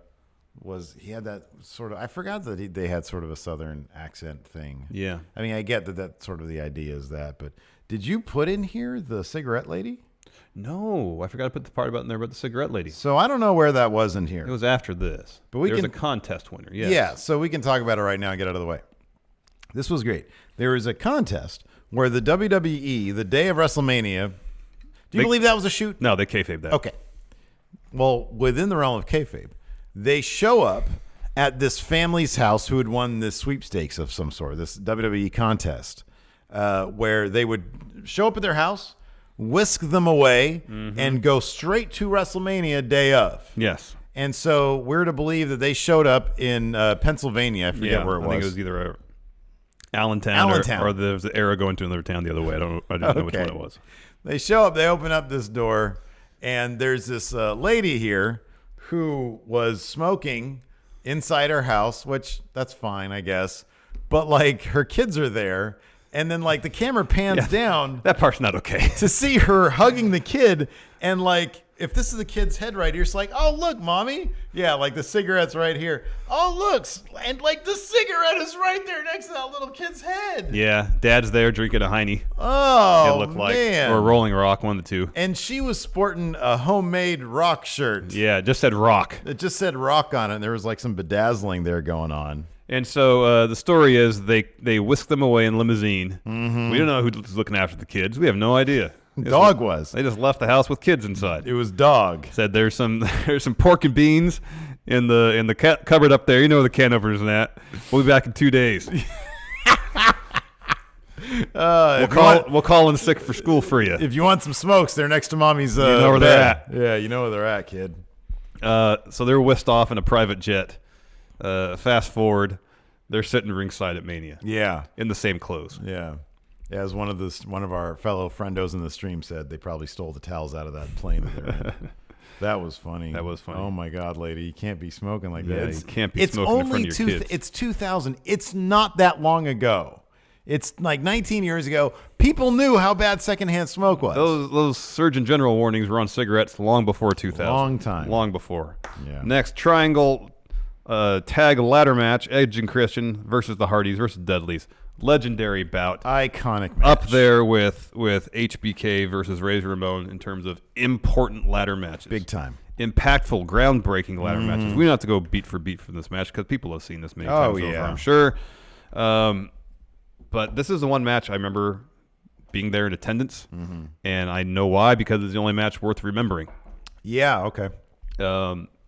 Speaker 4: he had that sort of. I forgot that they had sort of a Southern accent thing.
Speaker 5: Yeah.
Speaker 4: I mean, I get that sort of the idea is that, but did you put in here the cigarette lady?
Speaker 5: No, I forgot to put the part in there about the cigarette lady.
Speaker 4: So I don't know where that was in here.
Speaker 5: It was after this.
Speaker 4: But we
Speaker 5: There's
Speaker 4: can-
Speaker 5: a contest winner. Yes.
Speaker 4: Yeah, so we can talk about it right now and get out of the way. This was great. There was a contest where the WWE, the day of WrestleMania, do you believe that was a shoot?
Speaker 5: No, they kayfabe that.
Speaker 4: Okay. Well, within the realm of kayfabe, they show up at this family's house who had won this sweepstakes of some sort, this WWE contest, where they would show up at their house, whisk them away, and go straight to WrestleMania day of.
Speaker 5: Yes.
Speaker 4: And so we're to believe that they showed up in Pennsylvania. I forget where it was.
Speaker 5: I think it was either Allentown. Or there was the arrow going to another town the other way. I don't know which one it was.
Speaker 4: They show up, they open up this door, and there's this lady here who was smoking inside her house, which that's fine, I guess. But like her kids are there, and then like the camera pans down.
Speaker 5: That part's not okay.
Speaker 4: To see her hugging the kid, and like if this is the kid's head right here, it's like, oh look, mommy, yeah, like the cigarette's right here. Oh look, and like the cigarette is right there next to that little kid's head.
Speaker 5: Yeah, Dad's there drinking a Heine.
Speaker 4: Oh,
Speaker 5: It looked like,
Speaker 4: man.
Speaker 5: or a Rolling Rock, one of the two.
Speaker 4: And she was sporting a homemade rock shirt.
Speaker 5: Yeah, it just said Rock.
Speaker 4: It just said rock on it, and there was like some bedazzling there going on.
Speaker 5: And so the story is they whisked them away in limousine. We don't know who's looking after the kids. We have no idea.
Speaker 4: Dog was.
Speaker 5: They just left the house with kids inside.
Speaker 4: It was dog.
Speaker 5: Said there's some pork and beans in the cupboard up there. You know where the can opener's at. We'll be back in 2 days. We'll call in sick for school for you.
Speaker 4: If you want some smokes, they're next to mommy's.
Speaker 5: You know where they're at.
Speaker 4: Yeah, you know where they're at, kid.
Speaker 5: So they're whisked off in a private jet. Fast forward, they're sitting ringside at Mania.
Speaker 4: Yeah,
Speaker 5: in the same clothes.
Speaker 4: Yeah. As one of our fellow friendos in the stream said, they probably stole the towels out of that plane that they're in. That was funny. Oh my God, lady, you can't be smoking like that.
Speaker 5: You can't be smoking in front of your kids.
Speaker 4: It's 2000. It's not that long ago. It's like 19 years ago. People knew how bad secondhand smoke was.
Speaker 5: Those Surgeon General warnings were on cigarettes long before 2000. Long before.
Speaker 4: Yeah.
Speaker 5: Next, triangle tag ladder match: Edge and Christian versus the Hardys versus Dudleys. Legendary bout.
Speaker 4: Iconic match.
Speaker 5: Up there with HBK versus Razor Ramon in terms of important ladder matches.
Speaker 4: Big time.
Speaker 5: Impactful, groundbreaking ladder matches. We don't have to go beat for beat from this match because people have seen this many times over, I'm sure. But this is the one match I remember being there in attendance, and I know why, because it's the only match worth remembering.
Speaker 4: Yeah, okay.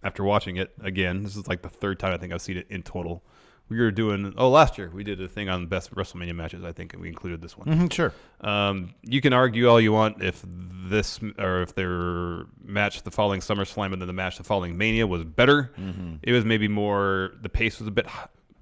Speaker 5: After watching it again, this is like the third time I think I've seen it in total. We were doing last year we did a thing on best WrestleMania matches. I think we included this one.
Speaker 4: Sure.
Speaker 5: You can argue all you want if their match the following SummerSlam and then the match the following Mania was better. It was maybe more, the pace was a bit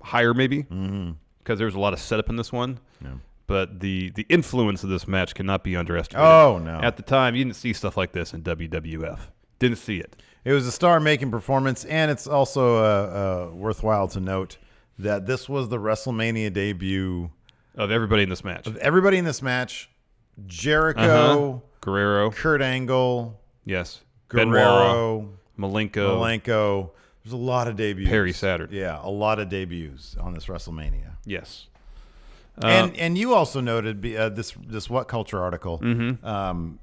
Speaker 5: higher maybe because there was a lot of setup in this one. Yeah. But the influence of this match cannot be underestimated.
Speaker 4: Oh no!
Speaker 5: At the time, you didn't see stuff like this in WWF. Didn't see it.
Speaker 4: It was a star-making performance, and it's also worthwhile to note that this was the WrestleMania debut
Speaker 5: of everybody in this match. Jericho, Guerrero,
Speaker 4: Kurt Angle,
Speaker 5: yes,
Speaker 4: Guerrero,
Speaker 5: Benoit,
Speaker 4: Malenko. There's a lot of debuts.
Speaker 5: Perry Saturn.
Speaker 4: Yeah, a lot of debuts on this WrestleMania.
Speaker 5: Yes.
Speaker 4: And you also noted this What Culture article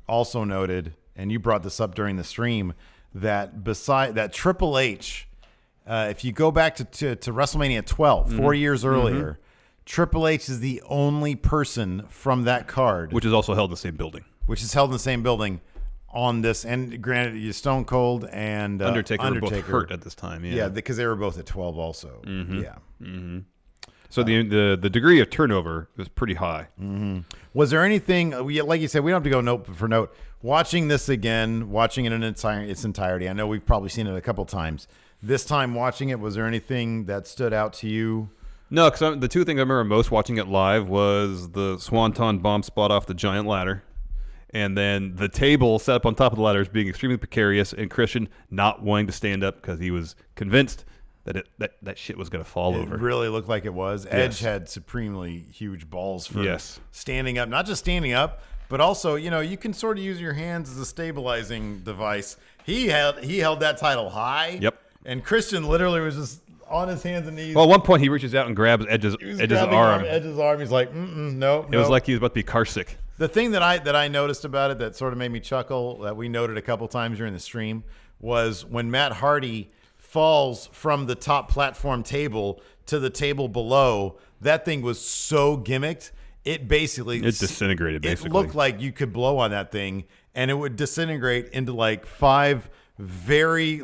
Speaker 4: also noted, and you brought this up during the stream, that Triple H, if you go back to WrestleMania 12, 4 years earlier, Triple H is the only person from that card,
Speaker 5: which is also held in the same building.
Speaker 4: On this, and granted, you Stone Cold and
Speaker 5: Undertaker were both hurt at this time. Yeah,
Speaker 4: because they were both at 12 also.
Speaker 5: So the degree of turnover was pretty high.
Speaker 4: Was there anything, like you said, we don't have to go note for note. Watching this again, watching it in its entirety, I know we've probably seen it a couple times. This time watching it, was there anything that stood out to you?
Speaker 5: No, because the two things I remember most watching it live was the Swanton bomb spot off the giant ladder, and then the table set up on top of the ladders being extremely precarious, and Christian not wanting to stand up because he was convinced that that shit was going to fall over.
Speaker 4: It really looked like it was. Edge had supremely huge balls for standing up. Not just standing up, but also, you can sort of use your hands as a stabilizing device. He held that title high.
Speaker 5: Yep.
Speaker 4: And Christian literally was just on his hands and knees.
Speaker 5: Well, at one point he reaches out and grabs Edge's arm.
Speaker 4: Edge's arm. He's like, no.
Speaker 5: It was like he was about to be car sick.
Speaker 4: The thing that I noticed about it that sort of made me chuckle, that we noted a couple times during the stream, was when Matt Hardy falls from the top platform table to the table below. That thing was so gimmicked. It disintegrated. Basically, it looked like you could blow on that thing and it would disintegrate into like 5 very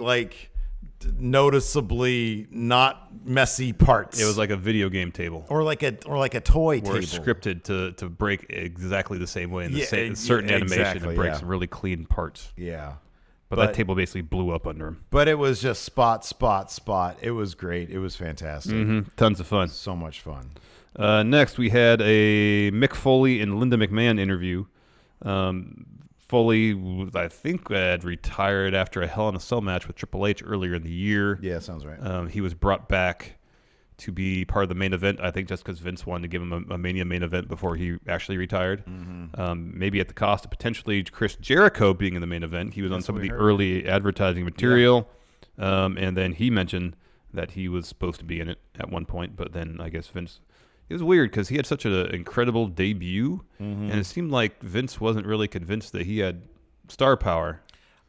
Speaker 4: noticeably not messy parts.
Speaker 5: It was like a video game table,
Speaker 4: or like a toy table,
Speaker 5: scripted to break exactly the same way in the certain animation and break some really clean parts.
Speaker 4: Yeah.
Speaker 5: But that table basically blew up under him.
Speaker 4: But it was just spot. It was great. It was fantastic.
Speaker 5: Tons of fun.
Speaker 4: So much fun.
Speaker 5: Next, we had a Mick Foley and Linda McMahon interview. Foley, I think, had retired after a Hell in a Cell match with Triple H earlier in the year.
Speaker 4: Yeah, sounds right.
Speaker 5: He was brought back to be part of the main event, I think just because Vince wanted to give him a Mania main event before he actually retired. Maybe at the cost of potentially Chris Jericho being in the main event. He was on some of the early advertising material. And then he mentioned that he was supposed to be in it at one point, but then I guess Vince... It was weird because he had such an incredible debut, and it seemed like Vince wasn't really convinced that he had star power.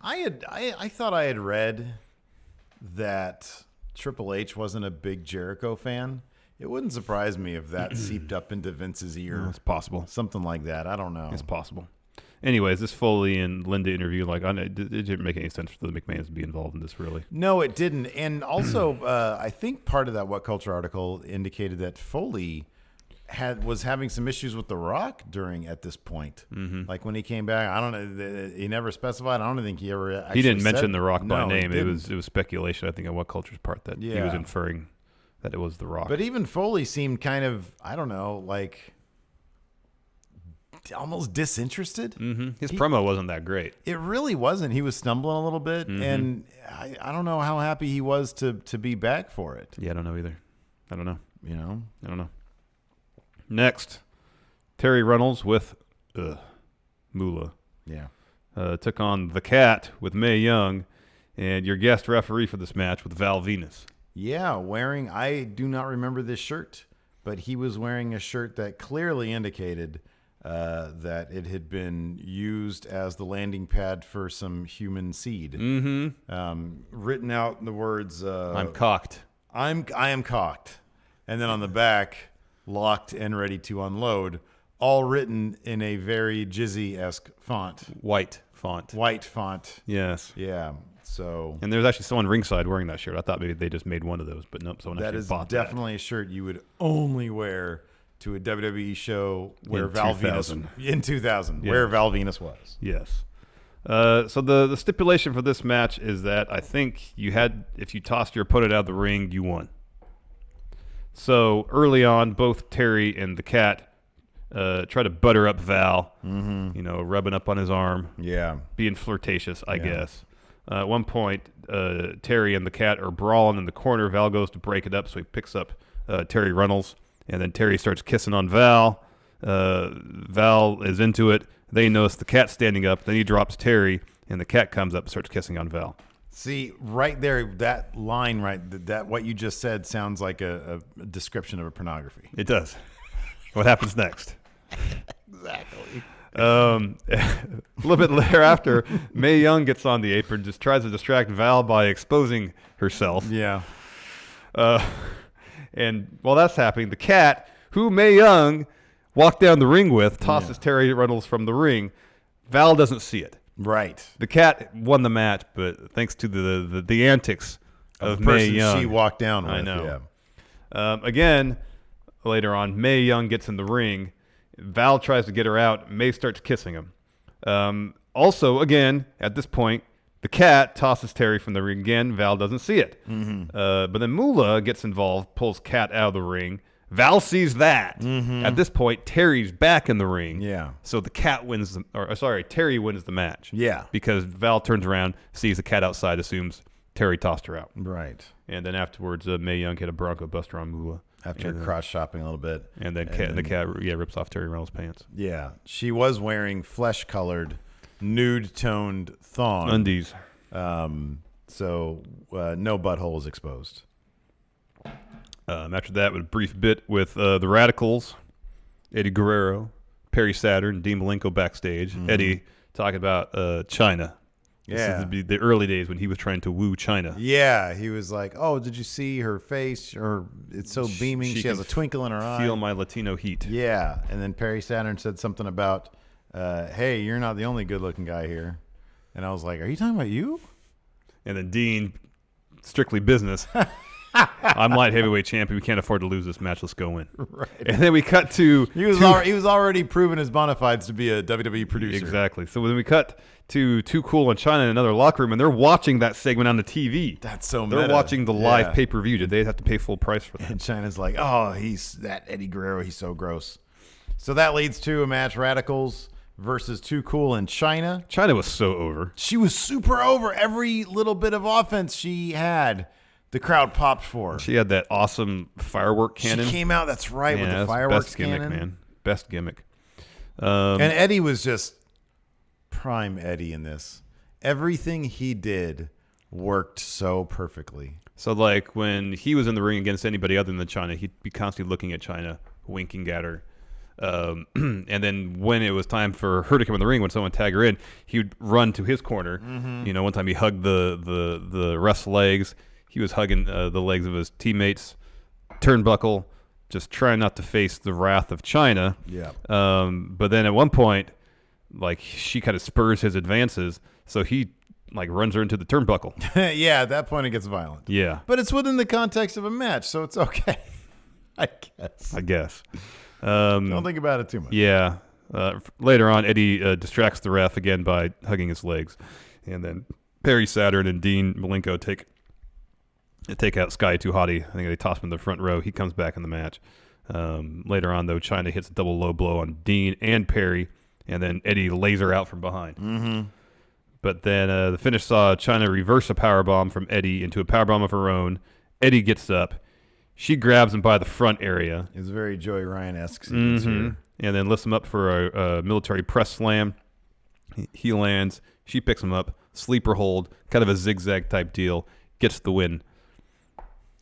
Speaker 4: I thought I had read that Triple H wasn't a big Jericho fan. It wouldn't surprise me if that seeped up into Vince's ear.
Speaker 5: It's possible.
Speaker 4: Something like that. I don't know.
Speaker 5: It's possible. Anyways, this Foley and Linda interview, it didn't make any sense for the McMahons to be involved in this, really.
Speaker 4: No, it didn't. And also, I think part of that What Culture article indicated that Foley was having some issues with The Rock at this point. Mm-hmm. Like when he came back, I don't know. He never specified. I don't think he ever. Actually
Speaker 5: He didn't mention
Speaker 4: said,
Speaker 5: The Rock by name. It was speculation, I think, on what culture's part that he was inferring that it was The Rock.
Speaker 4: But even Foley seemed kind of, I don't know, like almost disinterested.
Speaker 5: Mm-hmm. His promo wasn't that great.
Speaker 4: It really wasn't. He was stumbling a little bit, and I don't know how happy he was to be back for it.
Speaker 5: Yeah, I don't know either. I don't know.
Speaker 4: I
Speaker 5: don't know. Next, Terry Runnels with Moolah.
Speaker 4: Yeah.
Speaker 5: Took on the Cat with Mae Young, and your guest referee for this match with Val Venus.
Speaker 4: Yeah, I do not remember this shirt, but he was wearing a shirt that clearly indicated that it had been used as the landing pad for some human seed. Mm-hmm. Written out in the words,
Speaker 5: I'm cocked.
Speaker 4: I am cocked. And then on the back, locked and ready to unload, all written in a very Jizzy-esque font.
Speaker 5: White font.
Speaker 4: Yes.
Speaker 5: Yeah.
Speaker 4: So.
Speaker 5: And there's actually someone ringside wearing that shirt. I thought maybe they just made one of those, but nope, someone actually bought that.
Speaker 4: That is definitely a shirt you would only wear to a WWE show where Val Venus in 2000, where Val Venus was.
Speaker 5: Yes. So the stipulation for this match is that I think if you tossed your opponent out of the ring, you won. So early on, both Terry and the Cat try to butter up Val, rubbing up on his arm, being flirtatious, I guess. At one point, Terry and the Cat are brawling in the corner. Val goes to break it up, so he picks up Terry Runnels, and then Terry starts kissing on Val. Val is into it. They notice the Cat standing up. Then he drops Terry, and the Cat comes up and starts kissing on Val.
Speaker 4: See, right there, that line, that what you just said sounds like a description of a pornography.
Speaker 5: It does. What happens next?
Speaker 4: Exactly.
Speaker 5: A little bit later after, Mae Young gets on the apron, just tries to distract Val by exposing herself.
Speaker 4: Yeah.
Speaker 5: And while that's happening, the Cat, who Mae Young walked down the ring with, tosses Terry Runnels from the ring. Val doesn't see it.
Speaker 4: Right.
Speaker 5: The Cat won the match, but thanks to the antics of
Speaker 4: the
Speaker 5: Mae
Speaker 4: person
Speaker 5: Young.
Speaker 4: she walked down with.
Speaker 5: I know.
Speaker 4: Yeah.
Speaker 5: Again, later on, Mae Young gets in the ring. Val tries to get her out. Mae starts kissing him. Also, again, at this point, the Cat tosses Terry from the ring again. Val doesn't see it. Mm-hmm. But then Moolah gets involved, pulls Cat out of the ring. Val sees that. Mm-hmm. At this point, Terry's back in the ring.
Speaker 4: Yeah.
Speaker 5: So the Cat wins, Terry wins the match.
Speaker 4: Yeah.
Speaker 5: Because Val turns around, sees the Cat outside, assumes Terry tossed her out.
Speaker 4: Right.
Speaker 5: And then afterwards, Mae Young hit a Bronco Buster on Moolah.
Speaker 4: After cross-shopping a little bit.
Speaker 5: And then the Cat rips off Terry Reynolds' pants.
Speaker 4: Yeah. She was wearing flesh-colored, nude-toned thong.
Speaker 5: Undies.
Speaker 4: So no buttholes exposed.
Speaker 5: After that, a brief bit with the Radicals, Eddie Guerrero, Perry Saturn, Dean Malenko backstage. Mm-hmm. Eddie talking about China.
Speaker 4: Yeah.
Speaker 5: This is the early days when he was trying to woo China.
Speaker 4: Yeah, he was like, "Oh, did you see her face? Or it's so beaming. She has a twinkle in her eye.
Speaker 5: Feel my Latino heat."
Speaker 4: Yeah, and then Perry Saturn said something about, "Hey, you're not the only good-looking guy here," and I was like, "Are you talking about you?"
Speaker 5: And then Dean, strictly business. I'm light heavyweight champion. We can't afford to lose this match. Let's go in. Right. And then we cut to
Speaker 4: he was already proven his bona fides to be a WWE producer.
Speaker 5: Exactly. So then we cut to Too Cool and China in another locker room, and they're watching that segment on the TV.
Speaker 4: That's so
Speaker 5: They're
Speaker 4: meta.
Speaker 5: watching the live pay-per-view. Did they have to pay full price for that?
Speaker 4: And China's like, "Oh, he's that Eddie Guerrero. He's so gross." So that leads to a match: Radicals versus Too Cool and China.
Speaker 5: China was so over.
Speaker 4: She was super over. Every little bit of offense she had, the crowd popped for her.
Speaker 5: She had that awesome firework cannon.
Speaker 4: She came out, that's right, with the fireworks
Speaker 5: best
Speaker 4: cannon.
Speaker 5: Gimmick, man. Best gimmick.
Speaker 4: And Eddie was just prime Eddie in this. Everything he did worked so perfectly.
Speaker 5: So, like, when he was in the ring against anybody other than China, he'd be constantly looking at China, winking at her. And then when it was time for her to come in the ring, when someone tagged her in, he would run to his corner. Mm-hmm. You know, one time he hugged the ref's legs. He was hugging the legs of his teammates. Turnbuckle, just trying not to face the wrath of China.
Speaker 4: Yeah.
Speaker 5: But then at one point, like, she kind of spurs his advances, so he like runs her into the turnbuckle.
Speaker 4: Yeah, at that point it gets violent.
Speaker 5: Yeah.
Speaker 4: But it's within the context of a match, so it's okay. I guess. Don't think about it too much.
Speaker 5: Yeah. Later on, Eddie distracts the ref again by hugging his legs. And then Perry Saturn and Dean Malenko take out Sky Tuhati. I think they toss him in the front row. He comes back in the match. Later on, though, Chyna hits a double low blow on Dean and Perry, and then Eddie lays her out from behind.
Speaker 4: Mm-hmm.
Speaker 5: But then the finish saw Chyna reverse a powerbomb from Eddie into a powerbomb of her own. Eddie gets up. She grabs him by the front area.
Speaker 4: It's very Joey Ryan-esque sequence here.
Speaker 5: And then lifts him up for a military press slam. He lands. She picks him up. Sleeper hold. Kind of a zigzag type deal. Gets the win.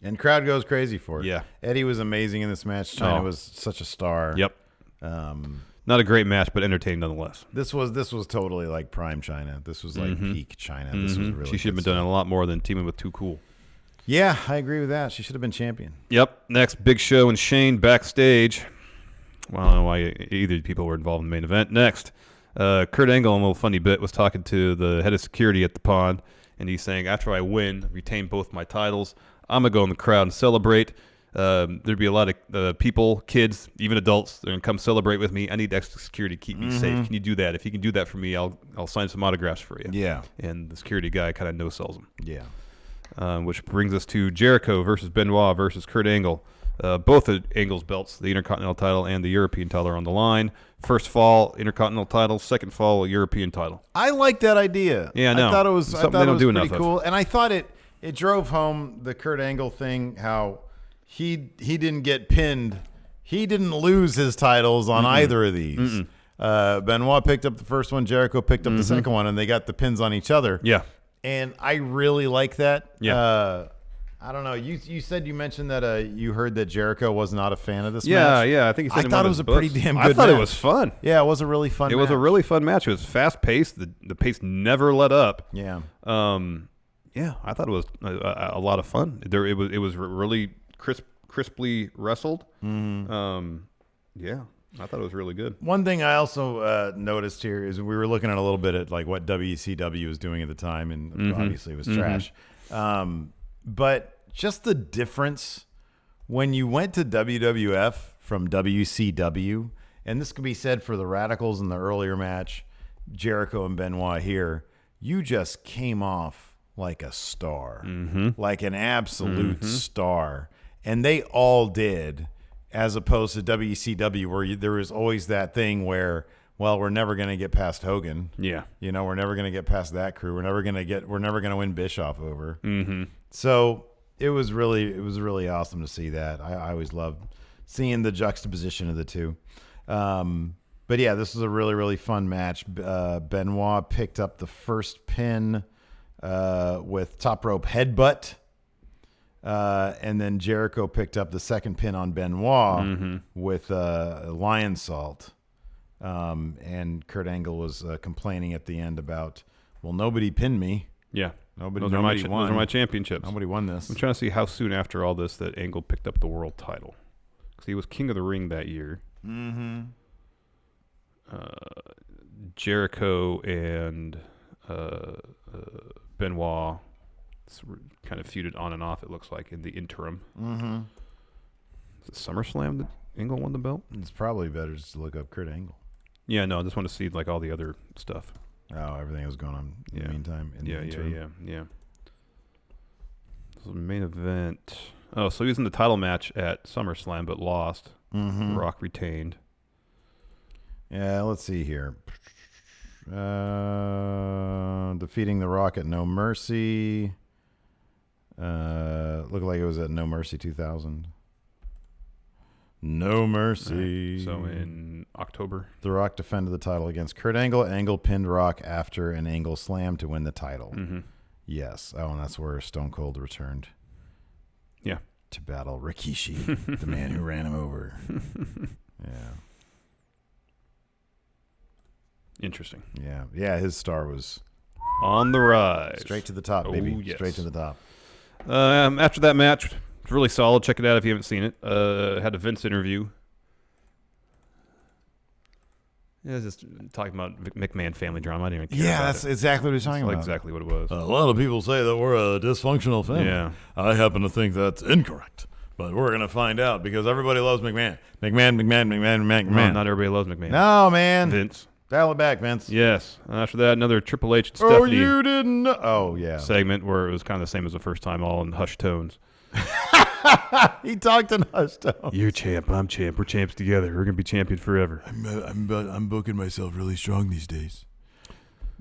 Speaker 4: And crowd goes crazy for it.
Speaker 5: Yeah.
Speaker 4: Eddie was amazing in this match. Chyna was such a star.
Speaker 5: Yep. Not a great match, but entertaining nonetheless.
Speaker 4: This was totally like prime Chyna. This was like peak Chyna. This was really
Speaker 5: She should have been doing a lot more than teaming with Too Cool.
Speaker 4: Yeah, I agree with that. She should have been champion.
Speaker 5: Yep. Next, Big Show and Shane backstage. Well, I don't know why either people were involved in the main event. Next, Kurt Angle, in a little funny bit, was talking to the head of security at the pond, and he's saying, after I win, retain both my titles, I'm going to go in the crowd and celebrate. There'd be a lot of people, kids, even adults, they're going to come celebrate with me. I need extra security to keep me safe. Can you do that? If you can do that for me, I'll sign some autographs for you.
Speaker 4: Yeah.
Speaker 5: And the security guy kind of no-sells him.
Speaker 4: Yeah.
Speaker 5: Which brings us to Jericho versus Benoit versus Kurt Angle. Both of Angle's belts, the Intercontinental title and the European title, are on the line. First fall, Intercontinental title. Second fall, European title.
Speaker 4: I like that idea.
Speaker 5: Yeah, I know.
Speaker 4: I thought it was pretty cool. And I thought it drove home the Kurt Angle thing, how he didn't get pinned. He didn't lose his titles on either of these. Benoit picked up the first one. Jericho picked up the second one, and they got the pins on each other.
Speaker 5: Yeah.
Speaker 4: And I really like that.
Speaker 5: Yeah.
Speaker 4: I don't know. You mentioned that you heard that Jericho was not a fan of this
Speaker 5: Yeah,
Speaker 4: match.
Speaker 5: yeah. I think he said
Speaker 4: I thought it was a pretty damn good
Speaker 5: I thought
Speaker 4: match.
Speaker 5: it was fun.
Speaker 4: Yeah, it was a really fun match.
Speaker 5: It was a really fun match. It was fast-paced. The pace never let up.
Speaker 4: Yeah.
Speaker 5: Yeah, I thought it was a lot of fun. It was really crisply wrestled. Yeah, I thought it was really good.
Speaker 4: One thing I also noticed here is we were looking at a little bit at like what WCW was doing at the time, and obviously it was trash. But just the difference when you went to WWF from WCW, and this could be said for the Radicals in the earlier match, Jericho and Benoit here, you just came off like a star, like an absolute star. And they all did, as opposed to WCW, where there was always that thing where, well, we're never going to get past Hogan.
Speaker 5: Yeah.
Speaker 4: You know, we're never going to get past that crew. We're never going to win Bischoff over. So it was really awesome to see that. I always loved seeing the juxtaposition of the two. But yeah, this was a really, really fun match. Benoit picked up the first pin with top rope headbutt. And then Jericho picked up the second pin on Benoit with lion salt. And Kurt Angle was complaining at the end about, well, nobody pinned me.
Speaker 5: Yeah.
Speaker 4: Nobody
Speaker 5: Those
Speaker 4: won.
Speaker 5: are my championships.
Speaker 4: Nobody won this.
Speaker 5: I'm trying to see how soon after all this that Angle picked up the world title. Because he was King of the Ring that year. Jericho and Benoit kind of feuded on and off, it looks like, in the interim. Is it SummerSlam that Angle won the belt?
Speaker 4: It's probably better just to look up Kurt Angle.
Speaker 5: Yeah, no, I just want to see like all the other stuff.
Speaker 4: Oh, everything was going on in the meantime.
Speaker 5: Yeah. So the main event. Oh, so he was in the title match at SummerSlam but lost. Rock retained.
Speaker 4: Yeah, let's see here. Defeating The Rock at No Mercy. Looked like it was at No Mercy 2000. No Mercy.
Speaker 5: Right. So in October.
Speaker 4: The Rock defended the title against Kurt Angle. Angle pinned Rock after an Angle slam to win the title. Yes. Oh, and that's where Stone Cold returned.
Speaker 5: Yeah.
Speaker 4: To battle Rikishi, the man who ran him over. Yeah.
Speaker 5: Interesting.
Speaker 4: Yeah. Yeah, his star was
Speaker 5: on the rise.
Speaker 4: Straight to the top, baby.
Speaker 5: Oh, yes.
Speaker 4: Straight to the top.
Speaker 5: After that match, it's really solid. Check it out if you haven't seen it. Had a Vince interview. Yeah, just talking about McMahon family drama. I didn't even care about
Speaker 4: that's
Speaker 5: it.
Speaker 4: exactly what he's talking about.
Speaker 5: Exactly what it was.
Speaker 6: A lot of people say that we're a dysfunctional family.
Speaker 5: Yeah.
Speaker 6: I happen to think that's incorrect. But we're going to find out because everybody loves McMahon. McMahon.
Speaker 5: No, not everybody loves McMahon.
Speaker 4: No, man.
Speaker 5: Vince.
Speaker 4: Dial it back, Vince.
Speaker 5: Yes. After that, another Triple H and
Speaker 4: Oh,
Speaker 5: Stephanie
Speaker 4: you didn't know. Oh, yeah.
Speaker 5: segment where it was kind of the same as the first time, all in hushed tones.
Speaker 4: He talked in hushed tones.
Speaker 5: You're champ, I'm champ. We're champs together. We're gonna be champion forever.
Speaker 6: I'm booking myself really strong these days.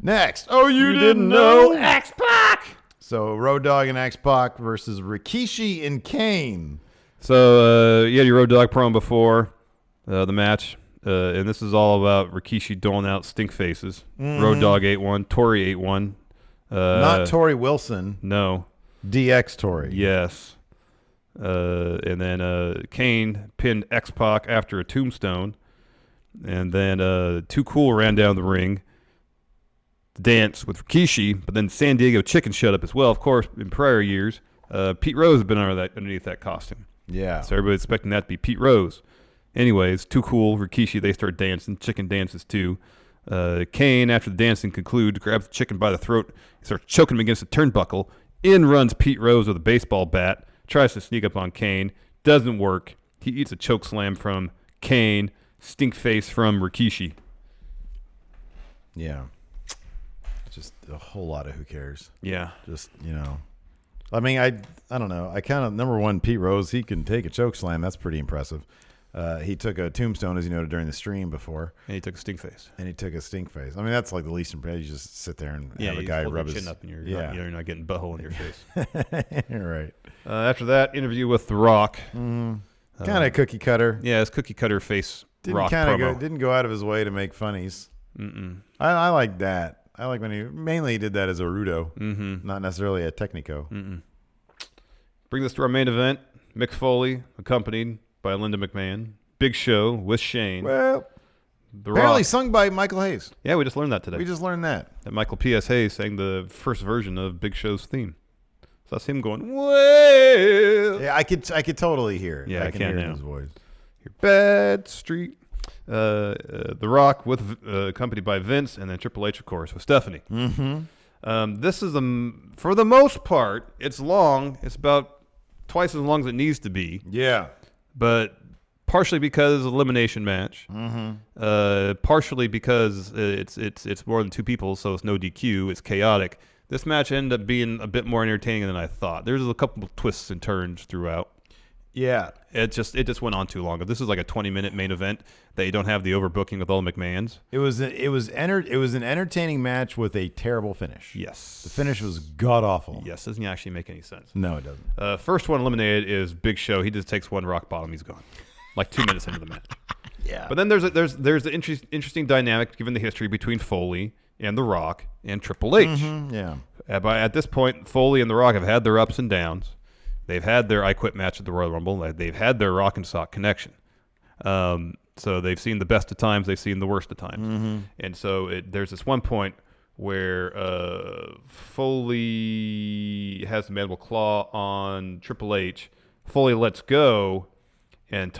Speaker 4: Next. Oh, you didn't know. X-Pac. So, Road Dogg and X-Pac versus Rikishi and Kane.
Speaker 5: So you had your Road Dogg promo before the match, and this is all about Rikishi doling out stink faces. Road Dogg 8-1, Tori 8-1.
Speaker 4: Not Tori Wilson.
Speaker 5: No.
Speaker 4: DX Tori.
Speaker 5: Yes. And then Kane pinned X-Pac after a tombstone. And then Too Cool ran down the ring to dance with Rikishi, but then San Diego Chicken showed up as well. Of course, in prior years, Pete Rose had been underneath that costume.
Speaker 4: Yeah.
Speaker 5: So everybody's expecting that to be Pete Rose. Anyways, Too Cool, Rikishi, they start dancing. Chicken dances too. Kane, after the dancing concludes, grabs the chicken by the throat, starts choking him against the turnbuckle. In runs Pete Rose with a baseball bat, tries to sneak up on Kane, doesn't work. He eats a choke slam from Kane, stink face from Rikishi.
Speaker 4: Yeah. Just a whole lot of who cares.
Speaker 5: Yeah.
Speaker 4: Just, I mean, I don't know. I kind of, number one, Pete Rose, he can take a choke slam. That's pretty impressive. He took a tombstone, as you noted, during the stream before.
Speaker 5: And he took a stink face.
Speaker 4: And he took a stink face. I mean, that's like the least impressive. You just sit there and have a guy
Speaker 5: hold
Speaker 4: rub
Speaker 5: your
Speaker 4: his
Speaker 5: chin up and you're not getting butthole in your face.
Speaker 4: You're right.
Speaker 5: After that, interview with The Rock.
Speaker 4: Kind of cookie cutter.
Speaker 5: Yeah, it's cookie cutter face Rock promo.
Speaker 4: Didn't go out of his way to make funnies. I like that. I like when he did that as a Rudo, not necessarily a Technico.
Speaker 5: Bring us to our main event. Mick Foley, accompanied by Linda McMahon. Big Show with Shane.
Speaker 4: Well,
Speaker 5: The
Speaker 4: apparently
Speaker 5: Rock.
Speaker 4: sung by Michael Hayes.
Speaker 5: Yeah, we just learned that today.
Speaker 4: We just learned that.
Speaker 5: That Michael P.S. Hayes sang the first version of Big Show's theme. So that's him going, well.
Speaker 4: Yeah, I could totally hear it.
Speaker 5: Yeah, I
Speaker 4: can
Speaker 5: can
Speaker 4: hear it in
Speaker 5: now.
Speaker 4: his voice.
Speaker 5: Your bad street. The Rock with accompanied by Vince, and then Triple H, of course, with Stephanie. This is for the most part, it's long. It's about twice as long as it needs to be.
Speaker 4: Yeah.
Speaker 5: But partially because it's an elimination match. Partially because it's more than two people, so it's no DQ. It's chaotic. This match ended up being a bit more entertaining than I thought. There's a couple of twists and turns throughout.
Speaker 4: Yeah.
Speaker 5: It just went on too long. This is like a 20-minute main event that you don't have the overbooking with all the McMahons.
Speaker 4: It was an entertaining match with a terrible finish.
Speaker 5: Yes.
Speaker 4: The finish was god awful.
Speaker 5: Yes, doesn't actually make any sense.
Speaker 4: No, it doesn't.
Speaker 5: First one eliminated is Big Show. He just takes one rock bottom. He's gone. Like 2 minutes into the match.
Speaker 4: Yeah.
Speaker 5: But then there's the interesting dynamic given the history between Foley and The Rock and Triple H.
Speaker 4: Yeah.
Speaker 5: At this point, Foley and The Rock have had their ups and downs. They've had their I Quit match at the Royal Rumble. They've had their Rock and Sock connection. So they've seen the best of times. They've seen the worst of times. And so there's this one point where Foley has the mandible claw on Triple H. Foley lets go and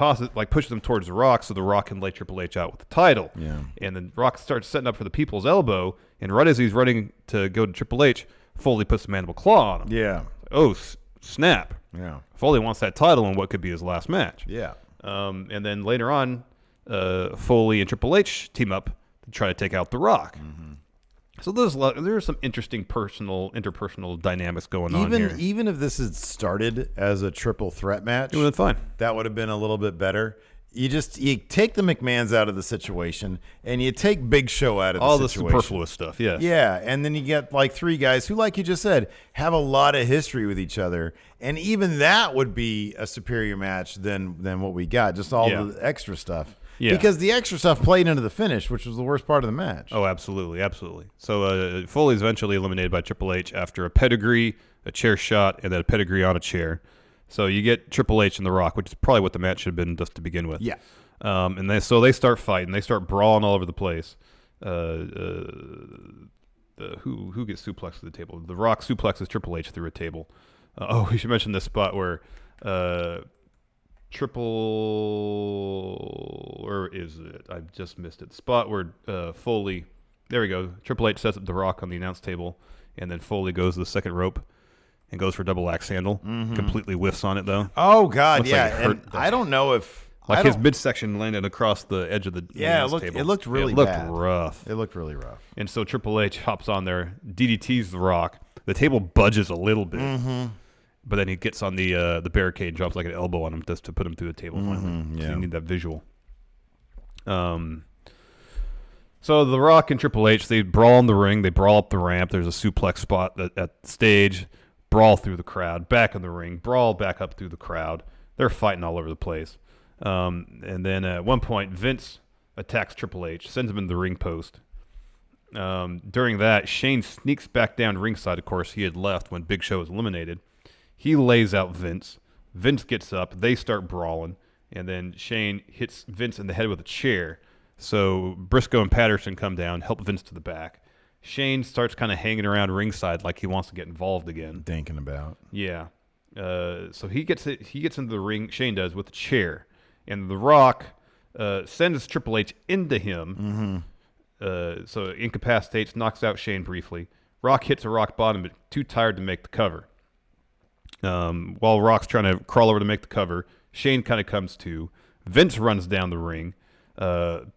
Speaker 5: pushes him towards The Rock so The Rock can lay Triple H out with the title.
Speaker 4: Yeah.
Speaker 5: And then Rock starts setting up for the people's elbow. And right as he's running to go to Triple H, Foley puts the mandible claw on him.
Speaker 4: Yeah.
Speaker 5: Oh, snap.
Speaker 4: Yeah.
Speaker 5: Foley wants that title in what could be his last match.
Speaker 4: Yeah.
Speaker 5: And then later on, Foley and Triple H team up to try to take out The Rock. So there's some interesting interpersonal dynamics going on here.
Speaker 4: Even if this had started as a triple threat match,
Speaker 5: It would have been fine.
Speaker 4: that would have been a little bit better. You take the McMahons out of the situation, and you take Big Show out of
Speaker 5: All
Speaker 4: the
Speaker 5: the
Speaker 4: situation.
Speaker 5: superfluous stuff, yes.
Speaker 4: Yeah, and then you get like three guys who, like you just said, have a lot of history with each other, and even that would be a superior match than what we got. Just all the extra stuff.
Speaker 5: Yeah.
Speaker 4: Because the extra stuff played into the finish, which was the worst part of the match.
Speaker 5: Oh, absolutely, absolutely. So Foley's eventually eliminated by Triple H after a pedigree, a chair shot, and then a pedigree on a chair. So you get Triple H and The Rock, which is probably what the match should have been just to begin with.
Speaker 4: Yeah.
Speaker 5: And they start fighting. They start brawling all over the place. Who gets suplexed to the table? The Rock suplexes Triple H through a table. We should mention this spot where where is it? I just missed it. Spot where Foley, there we go. Triple H sets up The Rock on the announce table, and then Foley goes to the second rope, and goes for a double axe handle. Completely whiffs on it though.
Speaker 4: Oh God,
Speaker 5: Looks like
Speaker 4: yeah.
Speaker 5: it hurt
Speaker 4: And I don't know if
Speaker 5: his midsection landed across the edge of the announce table.
Speaker 4: it looked really
Speaker 5: It looked
Speaker 4: bad.
Speaker 5: rough.
Speaker 4: It looked really rough.
Speaker 5: And so Triple H hops on there, DDTs The Rock. The table budges a little bit, but then he gets on the barricade and drops like an elbow on him just to put him through the table finally. So you need that visual. So The Rock and Triple H, they brawl in the ring. They brawl up the ramp. There's a suplex spot at the stage. Brawl through the crowd. Back in the ring. Brawl back up through the crowd. They're fighting all over the place. And then at one point, Vince attacks Triple H, sends him in the ring post. During that, Shane sneaks back down ringside. Of course, he had left when Big Show was eliminated. He lays out Vince. Vince gets up. They start brawling. And then Shane hits Vince in the head with a chair. So Briscoe and Patterson come down, help Vince to the back. Shane starts kind of hanging around ringside like he wants to get involved again.
Speaker 4: Thinking about.
Speaker 5: Yeah. So he gets into the ring, Shane does, with a chair. And The Rock sends Triple H into him. So incapacitates, knocks out Shane briefly. Rock hits a rock bottom, but too tired to make the cover. While Rock's trying to crawl over to make the cover, Shane kind of comes to. Vince runs down the ring.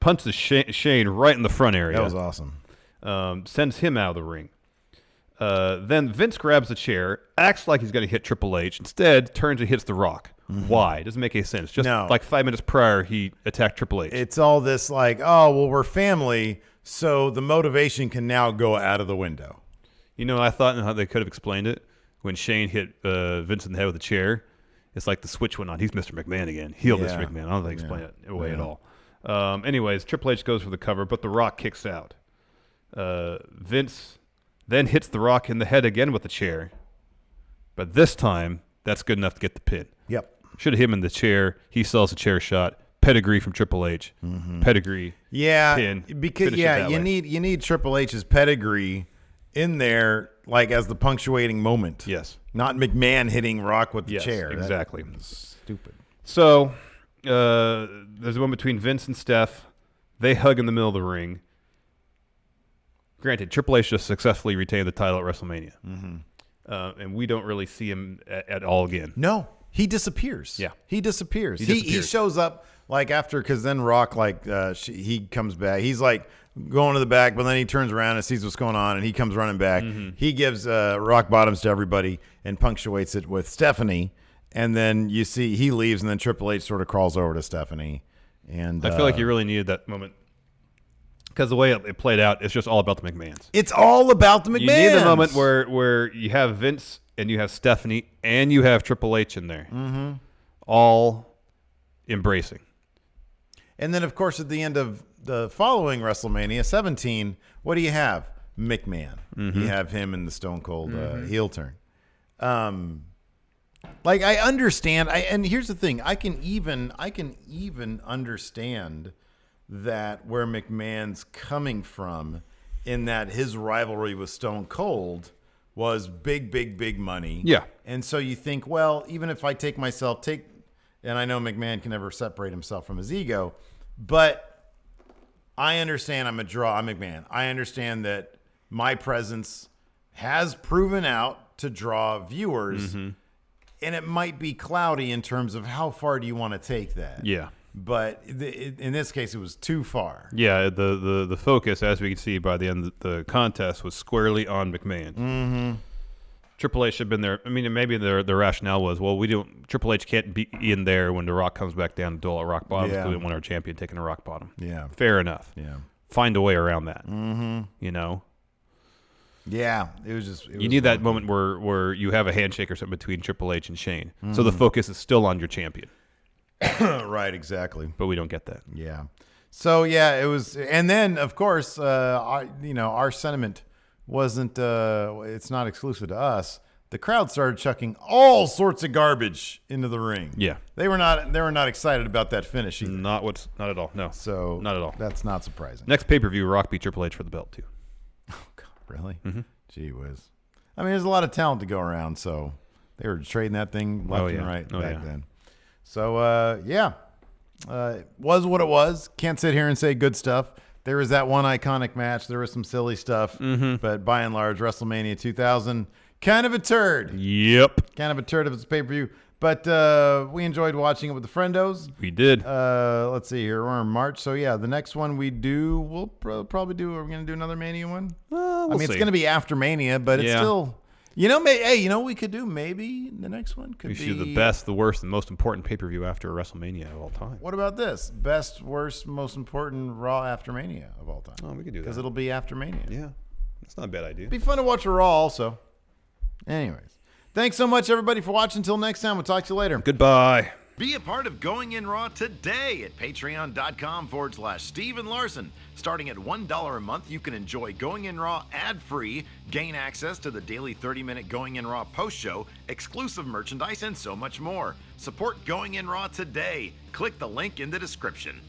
Speaker 5: Punches Shane right in the front area.
Speaker 4: That was awesome.
Speaker 5: Sends him out of the ring. Then Vince grabs the chair, acts like he's going to hit Triple H. Instead, turns and hits The Rock. Why? Doesn't make any sense. Just like 5 minutes prior, he attacked Triple H.
Speaker 4: It's all this like, oh, well, we're family, so the motivation can now go out of the window.
Speaker 5: You know, I thought how they could have explained it when Shane hit Vince in the head with a chair. It's like the switch went on. He's Mr. McMahon again. Heel Mr. McMahon. I don't think they explain it away at all. Anyways, Triple H goes for the cover, but The Rock kicks out. Vince then hits The Rock in the head again with the chair. But this time, that's good enough to get the pin.
Speaker 4: Yep.
Speaker 5: Should have hit him in the chair. He sells a chair shot. Pedigree from Triple H. Pedigree.
Speaker 4: Yeah,
Speaker 5: pin.
Speaker 4: because you need Triple H's pedigree in there, like as the punctuating moment.
Speaker 5: Yes.
Speaker 4: Not McMahon hitting Rock with the chair.
Speaker 5: Exactly.
Speaker 4: That's stupid.
Speaker 5: So there's one between Vince and Steph. They hug in the middle of the ring. Granted, Triple H just successfully retained the title at WrestleMania. And we don't really see him at all again.
Speaker 4: No, he disappears.
Speaker 5: Yeah.
Speaker 4: He disappears. He shows up like after, because then Rock, like, he comes back. He's like going to the back, but then he turns around and sees what's going on, and he comes running back. He gives rock bottoms to everybody and punctuates it with Stephanie. And then you see he leaves, and then Triple H sort of crawls over to Stephanie. And
Speaker 5: I feel like you really needed that moment. Because the way it played out, it's just all about the McMahons.
Speaker 4: It's all about the McMahons.
Speaker 5: You need the moment where you have Vince and you have Stephanie and you have Triple H in there. All embracing.
Speaker 4: And then, of course, at the end of the following WrestleMania 17, what do you have? McMahon. You have him in the Stone Cold heel turn. Like, I understand. And here's the thing. I can even understand that where McMahon's coming from, in that his rivalry with Stone Cold was big money.
Speaker 5: Yeah.
Speaker 4: And so you think, well, even if I and I know McMahon can never separate himself from his ego, but I understand I'm McMahon. I understand that my presence has proven out to draw viewers, and it might be cloudy in terms of how far do you want to take that.
Speaker 5: Yeah.
Speaker 4: But in this case, it was too far.
Speaker 5: Yeah, the focus, as we can see by the end of the contest, was squarely on McMahon. Triple H should have been there. I mean, maybe their rationale was, well, Triple H can't be in there when The Rock comes back down to duel at rock bottom.
Speaker 4: Yeah.
Speaker 5: We didn't want our champion taking a rock bottom.
Speaker 4: Yeah.
Speaker 5: Fair enough.
Speaker 4: Yeah.
Speaker 5: Find a way around that. You know?
Speaker 4: Yeah. It was just...
Speaker 5: You need that moment where you have a handshake or something between Triple H and Shane. So the focus is still on your champion.
Speaker 4: Right, exactly.
Speaker 5: But we don't get that.
Speaker 4: Yeah. So, yeah, it was... And then, of course, our sentiment wasn't... it's not exclusive to us. The crowd started chucking all sorts of garbage into the ring.
Speaker 5: Yeah.
Speaker 4: They were not excited about that finish either.
Speaker 5: Not at all. No.
Speaker 4: So
Speaker 5: not at all.
Speaker 4: That's not surprising.
Speaker 5: Next pay-per-view, Rock beat Triple H for the belt, too.
Speaker 4: Oh, God, really? Gee whiz. I mean, there's a lot of talent to go around, so they were trading that thing left and right back then. So, was what it was. Can't sit here and say good stuff. There was that one iconic match. There was some silly stuff. But by and large, WrestleMania 2000, kind of a turd.
Speaker 5: Yep.
Speaker 4: Kind of a turd of its pay-per-view. But we enjoyed watching it with the friendos.
Speaker 5: We did.
Speaker 4: Let's see here. We're in March. So, yeah, the next one we'll probably do, are we going to do another Mania one?
Speaker 5: We'll
Speaker 4: it's
Speaker 5: see.
Speaker 4: going to be after Mania, but it's still, we could do maybe the next one could
Speaker 5: We
Speaker 4: be.
Speaker 5: should do the best, the worst, and most important pay-per-view after WrestleMania of all time.
Speaker 4: What about this? Best, worst, most important Raw after Mania of all time.
Speaker 5: Oh, we could do that.
Speaker 4: Because it'll be after Mania.
Speaker 5: Yeah. That's not a bad idea.
Speaker 4: It'd be fun to watch a Raw also. Anyways. Thanks so much, everybody, for watching. Until next time, we'll talk to you later.
Speaker 5: Goodbye.
Speaker 7: Be a part of Going In Raw today at patreon.com/Steve and Larson. Starting at $1 a month, you can enjoy Going In Raw ad-free, gain access to the daily 30-minute Going In Raw post-show, exclusive merchandise, and so much more. Support Going In Raw today. Click the link in the description.